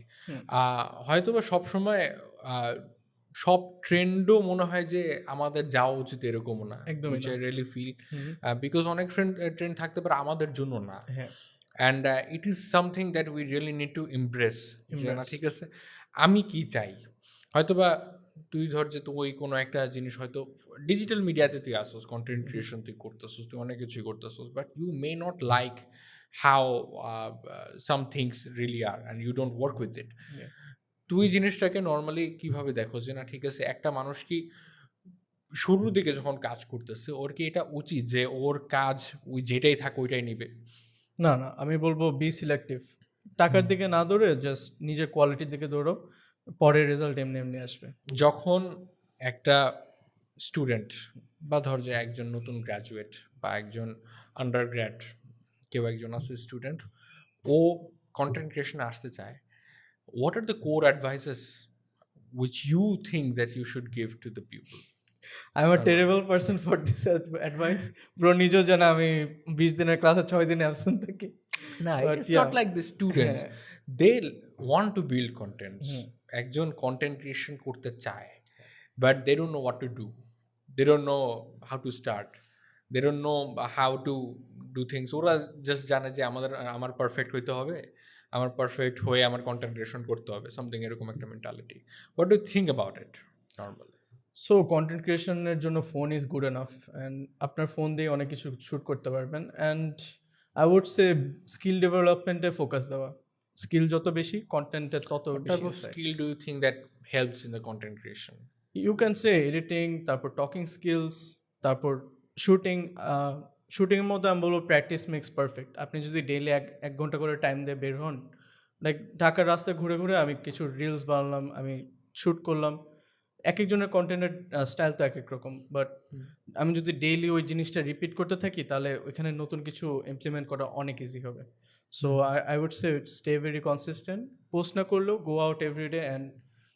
হয়তো বা সবসময় সব ট্রেন্ডও মনে হয় যে আমাদের যাওয়া উচিত এরকমও না, একদমই আই রিয়েলি ফিল, বিকজ অনেক ট্রেন্ড থাকতে পারে আমাদের জন্য না। হ্যাঁ, and it is something that we really need two Impress. না ঠিক আছে, আমি কি চাই, হয়তো বা তুই ধর যে তুই কোনো একটা জিনিস হয়তো ডিজিটাল মিডিয়াতে তুই আসোস, কন্টেন্ট ক্রিয়েশন তুই করতেছোস, তুই অনেক কিছুই করতেছোস, but you may not like how some things really are and you don't work with it. তুই জিনিসটাকে নর্মালি কিভাবে দেখো যে না ঠিক আছে একটা মানুষ কি শুরুর দিকে যখন কাজ করতেছে ওর কি এটা উচিত যে ওর কাজ ওই যেটাই থাক ওইটাই নিবে? না, আমি বলবো বি সিলেক্টিভ। টাকার দিকে না দৌড়ে জাস্ট নিজের কোয়ালিটির দিকে দৌড়ো, পরে রেজাল্ট এমনি আসবে। যখন একটা স্টুডেন্ট বা ধর যে একজন নতুন গ্র্যাজুয়েট বা একজন আন্ডারগ্র্যাড, কেউ একজন আছে স্টুডেন্ট, ও কন্টেন্ট ক্রিয়েশনে আসতে চায়, what are the core advices which you think that you should give to the people? I am a terrible person for this advice bro. নিজেও জানা আমি 20 দিনের ক্লাসে 6 দিনে অ্যাবসেন্ট থাকি। না, it's not like the students, they want to build content. একজন content creation করতে চায়, but they don't know what to do, they don't know how to start, they don't know how to do things. ওরা just জানে যে আমার perfect হইতে হবে, আমার পারফেক্ট হয়ে আমার কন্টেন্ট ক্রিয়েশন করতে হবে, সামথিং এরকম একটা মেন্টালিটি। What do you think about it normally? So content ক্রিয়েশনের জন্য phone is good enough, and আপনার ফোন দিয়ে অনেক কিছু শ্যুট করতে পারবেন। And I would say skill ডেভেলপমেন্টে ফোকাস দেওয়া। স্কিল যত বেশি, কন্টেন্টে তত What বেশি type of skill insights. do you think that helps in the content creation? You can say editing, তারপর টকিং স্কিলস, তারপর শুটিং। শুটিংয়ের মধ্যে আমি বলবো প্র্যাকটিস মেক্স পারফেক্ট। আপনি যদি ডেইলি এক ঘন্টা করে টাইম দিয়ে বের হন, লাইক ঢাকার রাস্তায় ঘুরে ঘুরে আমি কিছু রিলস বানালাম, আমি শ্যুট করলাম। এক একজনের কন্টেন্টের স্টাইল তো এক এক রকম, বাট আমি যদি ডেইলি ওই জিনিসটা রিপিট করতে থাকি তাহলে ওইখানে নতুন কিছু ইমপ্লিমেন্ট করা অনেক ইজি হবে। So I would say stay very consistent. Post না করলেও go out every day and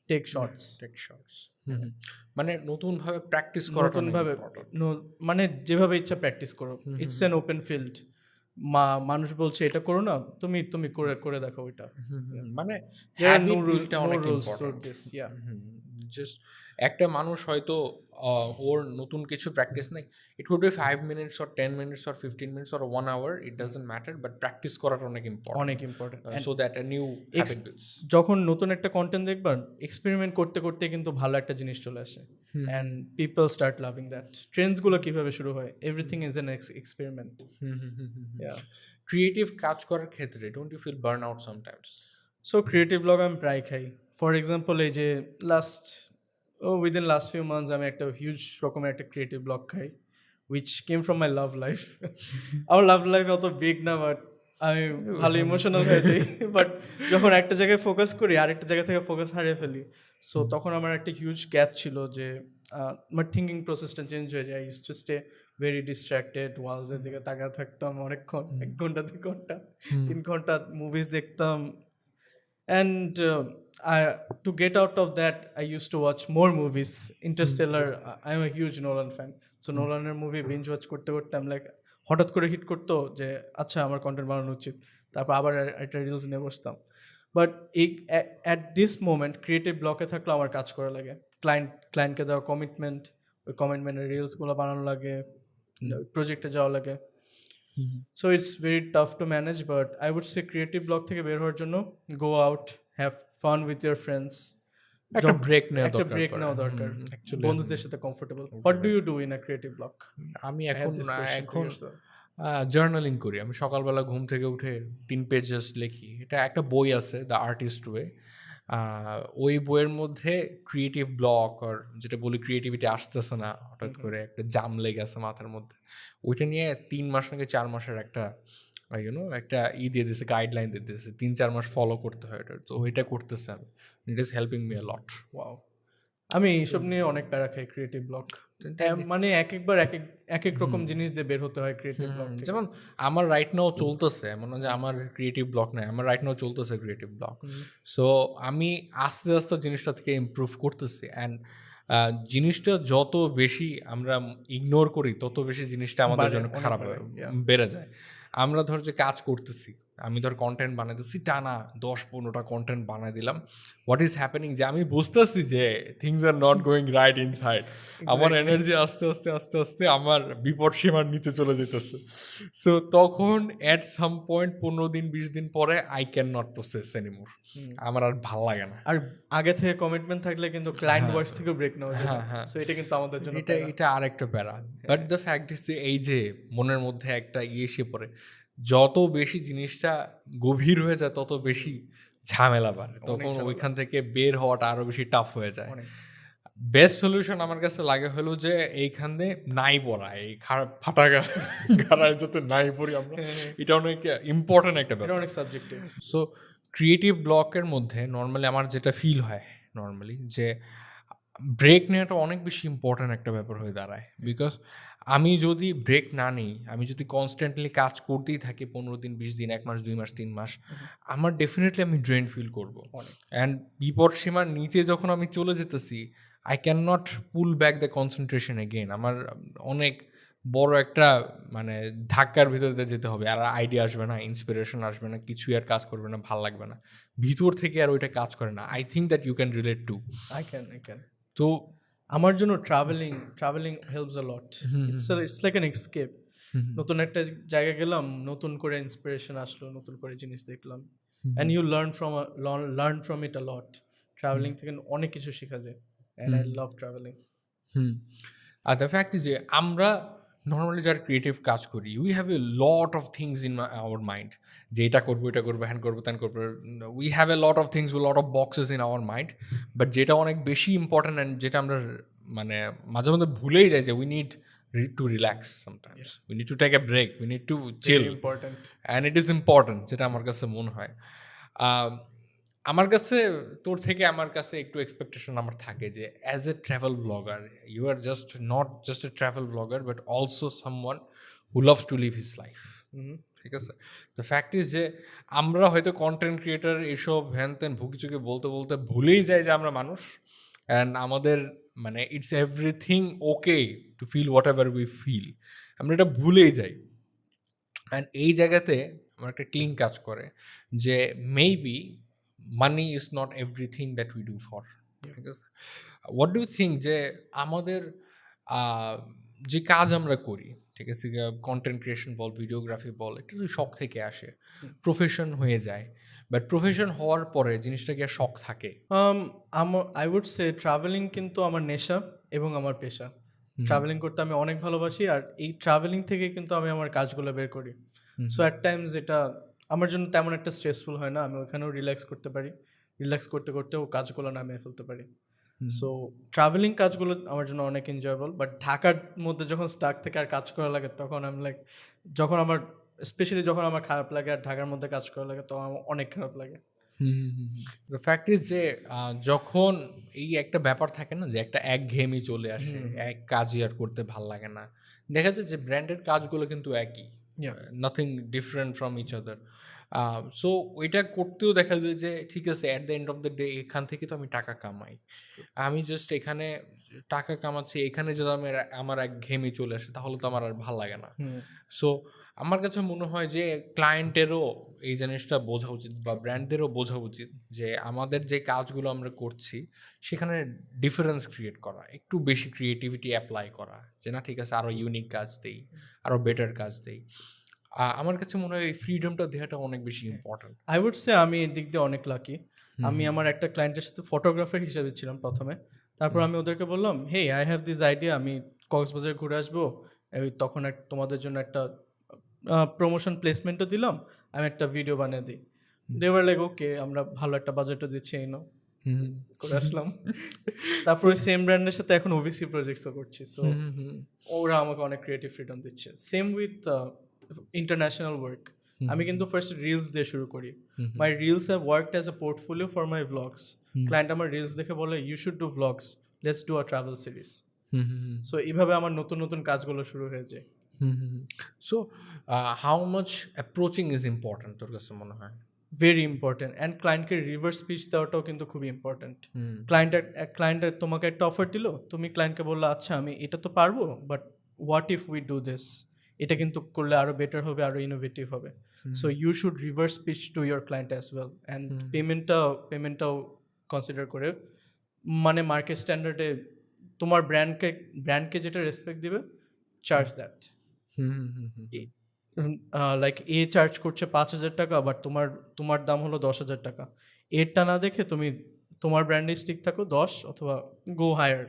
take shorts. Take shorts. মানে নতুন ভাবে প্র্যাকটিস করাটা অনেক নতুনভাবে ইম্পর্টেন্ট। মানে যেভাবে ইচ্ছা প্র্যাকটিস করো। It's an open field. মানুষ বলছে এটা করো না, তুমি তুমি করে করে দেখো ওইটা। মানে There are no habit rule, বিল্ডটা no অনেক rules for important. this. Yeah. Just একটা মানুষ হয়তো ওর নতুন কিছু প্র্যাকটিস নেই, it could be 5 minutes or 10 minutes or 15 minutes or 1 hour, it doesn't matter, but practice করাটা অনেক ইম্পর্টেন্ট, অনেক important. So that a new habit builds. যখন নতুন একটা কন্টেন্ট দেখবেন, এক্সপেরিমেন্ট করতে করতে কিন্তু ভালো একটা জিনিস চলে আসে, and people start loving that. ট্রেন্ডসগুলো কিভাবে শুরু হয়, everything is an experiment. Creative কাজ করার ক্ষেত্রে don't you feel burn out sometimes? So creative block আমি প্রায় খাই। ফর এক্সাম্পল, এই যে উইদিন লাস্ট ফিউ মান্থস আমি একটা হিউজ রকমের একটা ক্রিয়েটিভ ব্লগ খাই, which came from my love life. আমার লাভ লাইফ অত বিগ না, বাট আমি ভালো ইমোশনাল হয়ে যাই। বাট যখন একটা জায়গায় ফোকাস করি আরেকটা জায়গা থেকে ফোকাস হারিয়ে ফেলি। সো তখন আমার একটা হিউজ গ্যাপ ছিল যে আমার থিঙ্কিং প্রসেসটা চেঞ্জ হয়ে যায়। Use to stay very distracted, ওয়ালসের দিকে তাকায় থাকতাম অনেকক্ষণ, 1 ঘন্টা 2 ঘন্টা 3 ঘন্টা মুভিজ দেখতাম। And to get out of that, I used to watch more movies. Interstellar, I'm a huge Nolan fan. So নোলানের মুভি বিঞ্জ ওয়াচ করতে করতে আমি লাইক হঠাৎ করে হিট করতো যে আচ্ছা আমার কন্টেন্ট বানানো উচিত, তারপর আবার একটা রিলস নিয়ে বসতাম। বাট এই অ্যাট দিস মোমেন্ট ক্রিয়েটিভ ব্লকে থাকলে আমার কাজ করা লাগে। ক্লায়েন্টকে দেওয়া কমিটমেন্ট, ওই কমিটমেন্টের রিলসগুলো বানানো লাগে, প্রজেক্টে যাওয়া লাগে। So it's very tough to manage, but I would say creative block থেকে বের হওয়ার জন্য go out, have fun with your friends. একটা ব্রেক নেওয়া একটা দরকার। ব্রেক নেওয়া দরকার, Actually, বন্ধুদের সাথে comfortable. What do you do in a creative block? আমি এখন জার্নালিং করি। আমি সকালবেলা ঘুম থেকে উঠে 3 পেজেস লিখি। এটা একটা বই আছে, দ্য আর্টিস্ট ওয়ে। ওই বইয়ের মধ্যে ক্রিয়েটিভ ব্লক আর যেটা বলি ক্রিয়েটিভিটি আসতেছে না, হঠাৎ করে একটা জাম লেগে আছে মাথার মধ্যে, ওইটা নিয়ে 3 মাস নাকি 4 মাসের একটা একটা দিয়ে দিয়েছে, গাইডলাইন দিয়ে দিয়েছে, 3-4 মাস ফলো করতে হয় এটা। তো ওইটা করতেছে আমি। It is helping me a lot. Wow, আমি এইসব নিয়ে অনেক প্যারা খাই। ক্রিয়েটিভ ব্লক মানে একবার এক এক রকম জিনিস দিয়ে বের হতে হয় ক্রিয়েটিভ ব্লক। যেমন আমার রাইট নাও চলতেছে, এমন না যে আমার ক্রিয়েটিভ ব্লক নাই, আমার রাইট নাও চলতেছে ক্রিয়েটিভ ব্লক। সো আমি আস্তে আস্তে জিনিসটা থেকে ইমপ্রুভ করতেছি। অ্যান্ড জিনিসটা যত বেশি আমরা ইগনোর করি তত বেশি জিনিসটা আমাদের জন্য খারাপ বেড়ে যায়। আমরা ধর যে কাজ করতেছি, আমি ধর কন্টেন্ট বানাইতেছি, টানা 10-15টা কন্টেন্ট বানাই দিলাম, হোয়াট ইজ হ্যাপেনিং যে আমি বুঝতেছি যে things are not going right inside. আমার এনার্জি আস্তে আস্তে আস্তে আস্তে আমার বিপদ সীমার নিচে চলে যেতেছে। সো তখন অ্যাট সাম পয়েন্ট 15 দিন 20 দিন পরে I can not process anymore, আমার আর ভাল লাগে না। আর আগে থেকে কমিটমেন্ট থাকলে কিন্তু ক্লায়েন্ট ওয়ার্কস থেকে ব্রেক নেওয়া যায়। সো এটা কিন্তু আমাদের জন্য এটা আরেকটা প্যারা। বাট দ্য ফ্যাক্ট ইজ যে এই যে মনের মধ্যে একটা এসে পড়ে, যত বেশি জিনিসটা গভীর হয়ে যায় তত বেশি ঝামেলা বাড়ে, তখন ওইখান থেকে বের হওয়াটা আরো বেশি টাফ হয়ে যায়। বেস্ট সলিউশন আমার কাছে লাগে হলো যে এইখানে নাই পড়া, এই ফাটা গাড়ায় যাতে নাই পড়ি আমরা, এটা অনেক ইম্পর্টেন্ট একটা ব্যাপার, অনেক সাবজেক্টিভ। সো ক্রিয়েটিভ ব্লকের মধ্যে নর্মালি আমার যেটা ফিল হয় নর্মালি যে ব্রেক নেওয়াটা অনেক বেশি ইম্পর্ট্যান্ট একটা ব্যাপার হয়ে দাঁড়ায়। বিকজ আমি যদি ব্রেক না নিই, আমি যদি কনস্ট্যান্টলি কাজ করতেই থাকি 15 দিন 20 দিন 1 মাস 2 মাস 3 মাস, আমার ডেফিনেটলি আমি ড্রেন ফিল করবো। অ্যান্ড বিপদ সীমার নিচে যখন আমি চলে যেতেছি, I can not pool back the concentration again. আমার অনেক বড় একটা মানে ধাক্কার ভিতরে যেতে হবে, আর আইডিয়া আসবে না, ইন্সপিরেশন আসবে না, কিছুই আর কাজ করবে না, ভাল লাগবে না, ভিতর থেকে আর ওইটা কাজ করে না। I think that you can relate to. I can. তো আমার জন্য travelling helps a lot. It's like an escape. নতুন একটা জায়গায় গেলাম, নতুন করে ইন্সপিরেশন আসলো, নতুন করে জিনিস দেখলাম, and you learn from it a lot. Travelling থেকে অনেক কিছু শেখা যায়, অ্যান্ড আই লাভ ট্রাভেলিং। আর দ্য ফ্যাক্ট ইজ যে আমরা নর্মালি যারা ক্রিয়েটিভ কাজ করি, we have a lot of things in our mind, যে এটা করবো, এটা করবো, হ্যান করবো, ত্যান করবো। We have a lot of things, lot of boxes in our mind. But যেটা অনেক বেশি ইম্পর্ট্যান্ট অ্যান্ড যেটা আমরা মানে মাঝে মধ্যে ভুলেই যাই, যে we need to relax sometimes, we need to take a break, we need to chill, important. And it is important, যেটা আমার কাছে মনে হয়। আমার কাছে তোর থেকে আমার কাছে একটু এক্সপেকটেশন আমার থাকে যে as a travel blogger, you are just not just a travel blogger but also someone who loves to live his life. ঠিক আছে? দ্য ফ্যাক্ট ইজ যে আমরা হয়তো কন্টেন্ট ক্রিয়েটার এইসব হ্যান ত্যান ভুকিচুকি বলতে বলতে ভুলেই যাই যে আমরা মানুষ, অ্যান্ড আমাদের মানে it's everything okay to feel whatever we feel, আমরা এটা ভুলেই যাই। অ্যান্ড এই জায়গাতে আমার একটা ক্লিং কাজ করে যে maybe money is not everything that we do for. ঠিক আছে? হোয়াট ডু ইউ থিঙ্ক যে আমাদের যে কাজ আমরা করি, ঠিক আছে, কন্টেন্ট ক্রিয়েশন বল, ভিডিওগ্রাফি বল, এটা তো শখ থেকে আসে, প্রফেশন হয়ে যায়, বাট প্রফেশন হওয়ার পরে জিনিসটা কি আর শখ থাকে? আমার আই উড সে ট্রাভেলিং কিন্তু আমার নেশা এবং আমার পেশা। ট্রাভেলিং করতে আমি অনেক ভালোবাসি, আর এই ট্রাভেলিং থেকে কিন্তু আমি আমার কাজগুলো বের করি। সো অ্যাট টাইমস এটা আমার জন্য তেমন একটা স্ট্রেসফুল হয় না, আমি ওখানেও রিল্যাক্স করতে পারি, রিল্যাক্স করতে করতেও কাজগুলো নামিয়ে ফেলতে পারি। সো ট্রাভেলিং কাজগুলো আমার জন্য অনেক এনজয়েবল। বাট ঢাকার মধ্যে যখন স্টাক থেকে আর কাজ করা লাগে, তখন আমি লাইক, যখন আমার স্পেশালি যখন আমার খারাপ লাগে আর ঢাকার মধ্যে কাজ করা লাগে, তখন আমার অনেক খারাপ লাগে। দ্য ফ্যাক্ট ইজ যে যখন এই একটা ব্যাপার থাকে না, যে একটা একঘেয়েমি চলে আসে, এক কাজই আর করতে ভাল লাগে না, দেখা যায় যে ব্র্যান্ডের কাজগুলো কিন্তু একই, nothing different from each other. So ওইটা করতেও দেখা যায় যে ঠিক আছে, at the end of the day এখান থেকে তো আমি টাকা কামাই, আমি জাস্ট এখানে টাকা কামাচ্ছি, এখানে যদি আমি আমার একঘেয়েমি চলে আসে তাহলে তো আমার আর ভাল লাগে না। সো আমার কাছে মনে হয় যে ক্লায়েন্টেরও এই জিনিসটা বোঝা উচিত, বা ব্র্যান্ডদেরও বোঝা উচিত যে আমাদের যে কাজগুলো আমরা করছি সেখানে ডিফারেন্স ক্রিয়েট করা, একটু বেশি ক্রিয়েটিভিটি অ্যাপ্লাই করা, যে না ঠিক আছে, আরও ইউনিক কাজ দেই, আরও বেটার কাজ দেই। আমার কাছে মনে হয় এই ফ্রিডমটা দেওয়াটা অনেক বেশি ইম্পর্ট্যান্ট। আই উড সে আমি এর দিক দিয়ে অনেক লাকি। আমি আমার একটা ক্লায়েন্টের সাথে ফটোগ্রাফার হিসেবে ছিলাম প্রথমে। তারপর আমি ওদেরকে বললাম, হেই আই হ্যাভ দিস আইডিয়া, আমি কক্সবাজার ঘুরে আসবো, তখন তোমাদের জন্য একটা প্রমোশন প্লেসমেন্টও দিলাম, আমি একটা ভিডিও বানিয়ে দিই। দে ওয়ার লাইক ওকে, আমরা ভালো একটা বাজেটও দিচ্ছি, এই নাও, করে আসলাম। তারপরে সেম ব্র্যান্ডের সাথে এখন ওভিসি প্রজেক্টসও করছি। সো ওরা আমাকে অনেক ক্রিয়েটিভ ফ্রিডম দিচ্ছে। Same with international work. আমি কিন্তু ফার্স্ট রিলস দিয়ে শুরু করি। My reels have worked as a portfolio for my blogs. Client আমার রিলস দেখে বলে, you should do blogs, let's do a travel series. So এইভাবে আমার নতুন নতুন কাজগুলো শুরু হয়ে যায়। So how much approaching is important তোর কাছে মনে হয়? Very important. অ্যান্ড ক্লায়েন্টকে রিভার্স স্পিচ দেওয়াটাও কিন্তু খুবই ইম্পর্টেন্ট। ক্লায়েন্টের তোমাকে একটা অফার দিল, তুমি ক্লায়েন্টকে বললো আচ্ছা আমি এটা তো পারবো, but what if we do this, এটা কিন্তু করলে আরও বেটার হবে, আরও ইনোভেটিভ হবে। So you should reverse speech to your client as well. And পেমেন্টটাও কনসিডার করে, মানে মার্কেট স্ট্যান্ডার্ডে তোমার ব্র্যান্ডকে যেটা রেসপেক্ট দিবে, charge that. Like a charge করছে 5,000 টাকা, বাট তোমার দাম হলো 10,000 টাকা। এরটা না দেখে তুমি তোমার ব্র্যান্ডে স্টিক থাকো 10, অথবা গো হায়ার,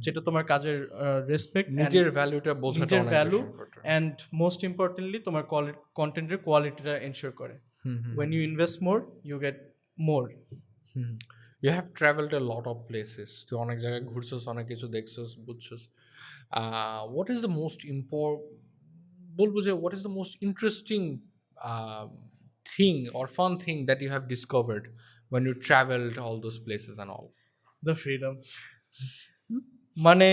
যেটা তোমার কাজের রেসপেক্ট, নিজের ভ্যালুটা বোঝাটা নিজের অনেক ভ্যালু, বেশি ইম্পর্ট্যান্ট। অ্যান্ড মোস্ট ইম্পর্টেন্টলি তোমার কন্টেন্টের কোয়ালিটিটা এনশিওর করে। when you invest more you get more. You have traveled a lot of places, তুই অনেক জায়গায় ঘুরছস, অনেক কিছু দেখছস, বুঝছস। What is the most বলবো যে what is the most interesting thing or fun thing that you have discovered when you traveled all those places and all? The freedom. মানে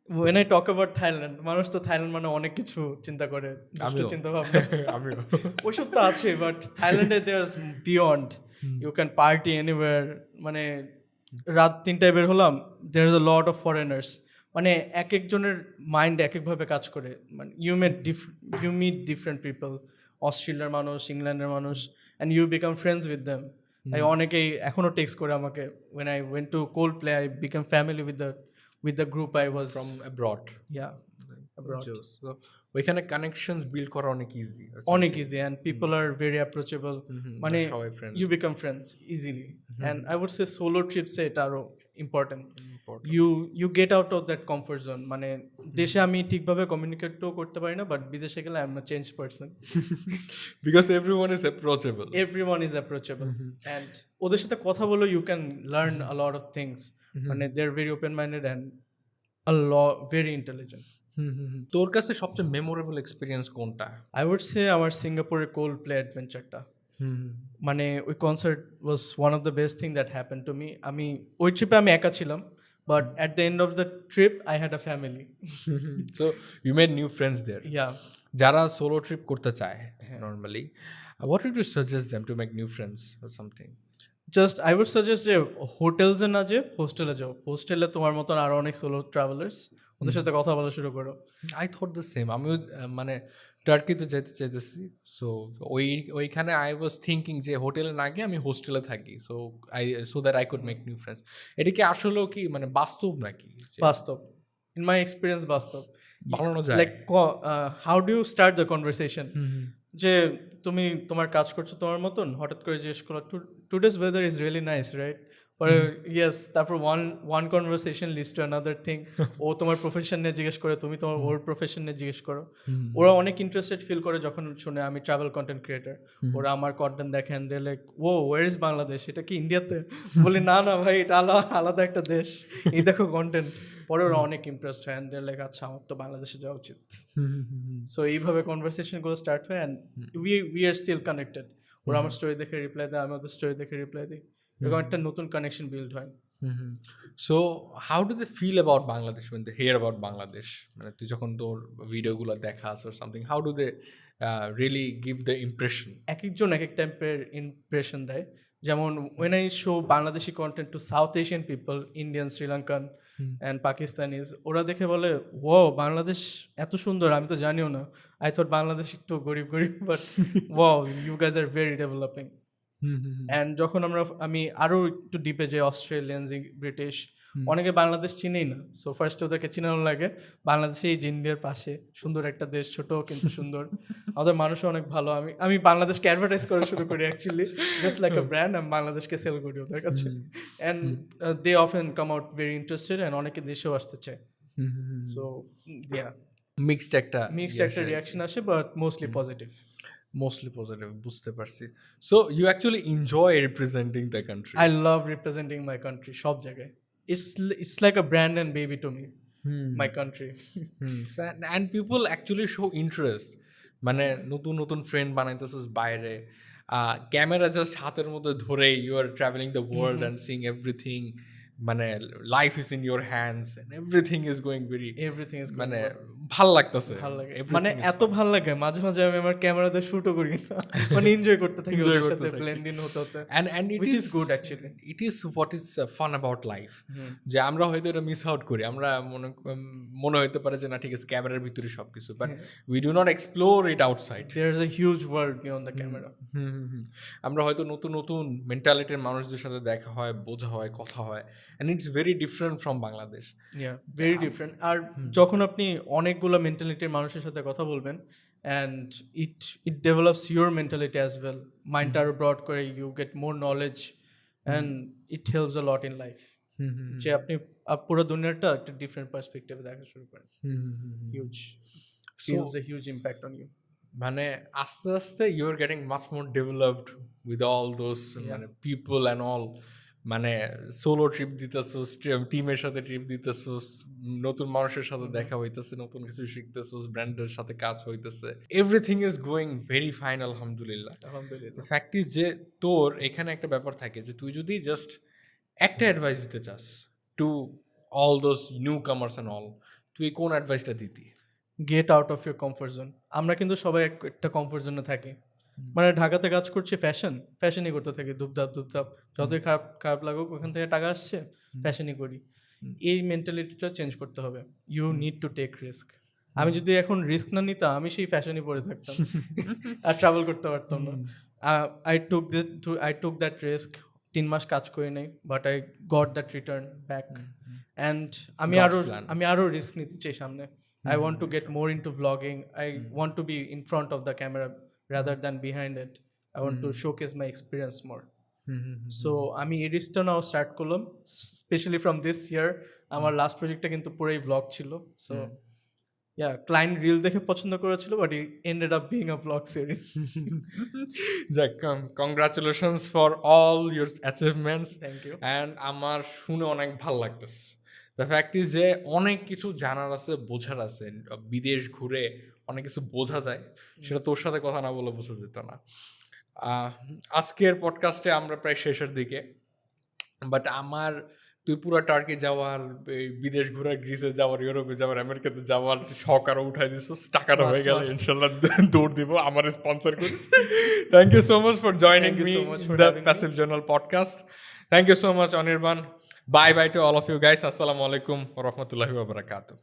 when I talk about Thailand, মানুষ তো Thailand মানে অনেক কিছু চিন্তা করে, দুষ্ট চিন্তা ভাবনা, আমিও ওইসব তো আছে, বাট থাইল্যান্ডে there beyond, you can party anywhere. মানে রাত 3টায় বের হলাম, there is a lot of foreigners, মানে এক একজনের মাইন্ড এক একভাবে কাজ করে। মানে ইউ মিট ডিফারেন্ট পিপল, অস্ট্রেলিয়ার মানুষ, ইংল্যান্ডের মানুষ, and you become friends with them. অনেকেই এখনও টেক্সট করে আমাকে, when I went to Coldplay I became family with the group I was from abroad. yeah, abroad. So ওইখানে কানেকশনস বিল্ড করা অনেক ইজি, অনেক easy, and people are very approachable. মানে সবাই friendly. you become friends easily. And I would say solo trips এটা আরো important. Important. You get out of that comfort zone. মানে দেশে আমি ঠিকভাবে কমিউনিকেটও করতে পারি না, বাট বিদেশে গেলে I am a change person. Because everyone is approachable. Everyone is approachable and ওদের সাথে কথা বলে you can learn a lot of things. মানে they are very open minded and very intelligent. তোর কাছে সবচেয়ে মেমোরেবল এক্সপিরিয়েন্স কোনটা? আই উড সে আমার সিঙ্গাপুরের কোল্ড প্লে অ্যাডভেঞ্চারটা। মানে ওই concert was one of the best thing that happen to me. আমি ওই ট্রিপে আমি একা ছিলাম, but at the end of the trip I had a family. So you made new friends there. Yeah যারা সোলো ট্রিপ করতে চায় normally, what would you suggest them to make new friends or something? Just I would suggest যে হোটেলসে না যে হোস্টেলে যাও। হোস্টেলে তোমার মতন আরো অনেক সোলো ট্রাভেলার্স, ওদের সাথে কথা বলা শুরু করো। I thought the same. আমিও মানে টার্কিতে যেতে চাইতেছি। সো ওইখানে আই ওয়াজ থিঙ্কিং যে হোটেলে না গিয়ে আমি হোস্টেলে থাকি, so that I could make new friends. এটা কি আসলেও কি মানে বাস্তব নাকি? বাস্তব, ইন মাই এক্সপিরিয়েন্স বাস্তব। বানানো যায়? Like how do you start the conversation? যে তুমি তোমার কাজ করছো তোমার মতন, হঠাৎ করে জিজ্ঞেস করো today's weather is really nice right, yes. তারপর one conversation leads to another thing. ও তোমার প্রফেশন নিয়ে জিজ্ঞেস করে, তুমি তোমার ওর প্রফেশন নিয়ে জিজ্ঞেস করো। ওরা অনেক ইন্টারেস্টেড ফিল করে যখন শুনে আমি ট্রাভেল কন্টেন্ট ক্রিয়েটার। ওরা আমার কন্টেন্ট দেখেন, they like oh where is Bangladesh, এটা কি ইন্ডিয়াতে? বলি না না ভাই, এটা আলাদা একটা দেশ, এই দেখো কন্টেন্ট। পরে ওরা অনেক ইমপ্রেসড হয় অ্যান্ড দে লাইক আচ্ছা আমার তো বাংলাদেশে যাওয়া উচিত। সো এইভাবে কনভারসেশনগুলো স্টার্ট হয় and we are still connected. ওরা আমার স্টোরি দেখে রিপ্লাই দেয়, আমি ওদের স্টোরি দেখে রিপ্লাই দিই, এরকম একটা নতুন কানেকশন বিল্ড হয়। So how do they feel about Bangladesh when they hear about Bangladesh? মানে তুই যখন তোর ভিডিওগুলো দেখাস or something, how do they really give the impression? এক একজন এক এক টাইপের ইমপ্রেশন দেয়। যেমন when I show Bangladeshi content to South Asian people, Indian, Sri Lankan and Pakistanis, ওরা দেখে বলে ও বাংলাদেশ এত সুন্দর, আমি তো জানিও না, আই থট বাংলাদেশ একটু গরিব গরিব, but wow you guys are very developing. And যখন আমি আরও একটু ডিপে যাই, অস্ট্রেলিয়ানস, ব্রিটিশ, অনেকে বাংলাদেশ চিনেই না। সো ফার্স্ট ওদেরকে চিনানো লাগে বাংলাদেশে এই যে ইন্ডিয়ার পাশে সুন্দর একটা দেশ, ছোট কিন্তু সুন্দর, আমাদের মানুষও অনেক ভালো। আমি বাংলাদেশকে অ্যাডভার্টাইজ করা শুরু করি actually, just like a brand. আমি বাংলাদেশকে সেল করি ওদের কাছে and they often come out very interested and অনেকে দেশেও আসতে চায়। সো ইয়া, মিক্সড একটা রিয়াকশন আসে, but mostly positive. Mostly positive, বুঝতে পারছি। So you actually enjoy representing the country? I love representing my country সব জায়গায়। It's like a brand and baby to me, my country. And people actually show interest. মানে নতুন নতুন friend বানাইতেছিস বাইরে, camera just হাতের মধ্যে ধরে you are travelling the world and sing everything. মানে life is in your hands and everything is going very, Everything is মানে ভাল লাগতেছে। ভালো লাগে, মানে এত ভালো লাগে মাঝে মাঝে আমি আমার ক্যামেরাতে শুটও করি না, মানে এনজয় করতে থাকি ওদের সাথে, ব্লেন্ড ইন হতে হতে, and it which is is good actually. it is what is fun about life, যে আমরা হয়তো এটা মিস আউট করি। আমরা মনে হইতে পারে যে না ঠিক আছে ক্যামেরার ভিতরে সবকিছু, but we do not explore eat outside. There is a huge world beyond the camera. আমরা হয়তো নতুন নতুন মেন্টালিটির মানুষদের সাথে দেখা হয়, বোঝা হয়, কথা হয়, and it's very different from Bangladesh. Yeah, very different. আর যখন আপনি অনেকগুলো মেন্টালিটির মানুষের সাথে কথা বলবেন, and it develops your mentality as well. মাইন্ডটা আরো ব্রড করে, you get more knowledge and it helps a lot in life. যে আপনি পুরো দুনিয়াটা একটা ডিফারেন্ট পার্সপেক্টিভে দেখা শুরু করেন। Huge feels a huge impact on you. মানে আস্তে আস্তে you are getting much more developed with all those মানে পিপল অ্যান্ড অল। মানে সোলো ট্রিপ দিতেছোস, টিমের সাথে ট্রিপ দিতেছোস, নতুন মানুষের সাথে দেখা হইতেছে, নতুন কিছু শিখতেছোস, ব্র্যান্ডের সাথে কাজ হইতেছে, everything is going very fine আলহামদুলিল্লাহ। ফ্যাক্ট ইজ যে তোর এখানে একটা ব্যাপার থাকে যে তুই যদি জাস্ট একটা অ্যাডভাইস দিতে চাস to all those new কামার্স and all, তুই কোন অ্যাডভাইসটা দিতি? Gate out of your comfort zone. আমরা কিন্তু সবাই একটা কমফোর্ট জোনে থাকি। মানে ঢাকাতে কাজ করছি, ফ্যাশনই করতে থাকি, ধুপধাপ যতই খারাপ লাগুক, ওখান থেকে টাকা আসছে, ফ্যাশনই করি। এই মেন্টালিটিটা চেঞ্জ করতে হবে। You need to take risk. আমি যদি এখন রিস্ক না নিতাম, আমি সেই ফ্যাশনই পরে থাকতাম আর ট্রাভেল করতে পারতাম না। I took that risk. 3 মাস কাজ করি নাই, but I got that return back. And আমি আরো রিস্ক নিতে চাই সামনে। I want to get more into vlogging. I want to be in front of the camera rather than behind it. I want to showcase my experience more. So আমি এডিটসটা নাও start করলাম, specially from this ইয়ার। আমার last প্রজেক্টটা কিন্তু পুরোই blog ছিল। So yeah, client reel দেখে পছন্দ করেছিল, but it ended up being a blog series. যাক, congratulations for all your achievements. Thank you. And আমার শুনে অনেক ভাল লাগতেছে। দ্য ফ্যাক্ট ইজ যে অনেক কিছু জানার আছে, বোঝার আছে। বিদেশ ঘুরে অনেক কিছু বোঝা যায়, সেটা তোর সাথে কথা না বলে বোঝা যেত না। আজকের পডকাস্টে আমরা প্রায় শেষের দিকে, বাট আমার তুই পুরো টার্কি যাওয়ার, এই বিদেশ ঘোরার, গ্রিসে যাওয়ার, ইউরোপে যাওয়ার, আমেরিকাতে যাওয়ার শখ আরো উঠাই দিছিস। টাকাটা হয়ে গেলে ইনশাল্লাহ দৌড় দিব, আমার স্পন্সর করিস। Thank you so much for joining me the passive journal podcast. Thank you so much Anirban. Bye bye to all of you guys. আসসালামু আলাইকুম ওয়া রাহমাতুল্লাহি ওয়া বারাকাতুহু।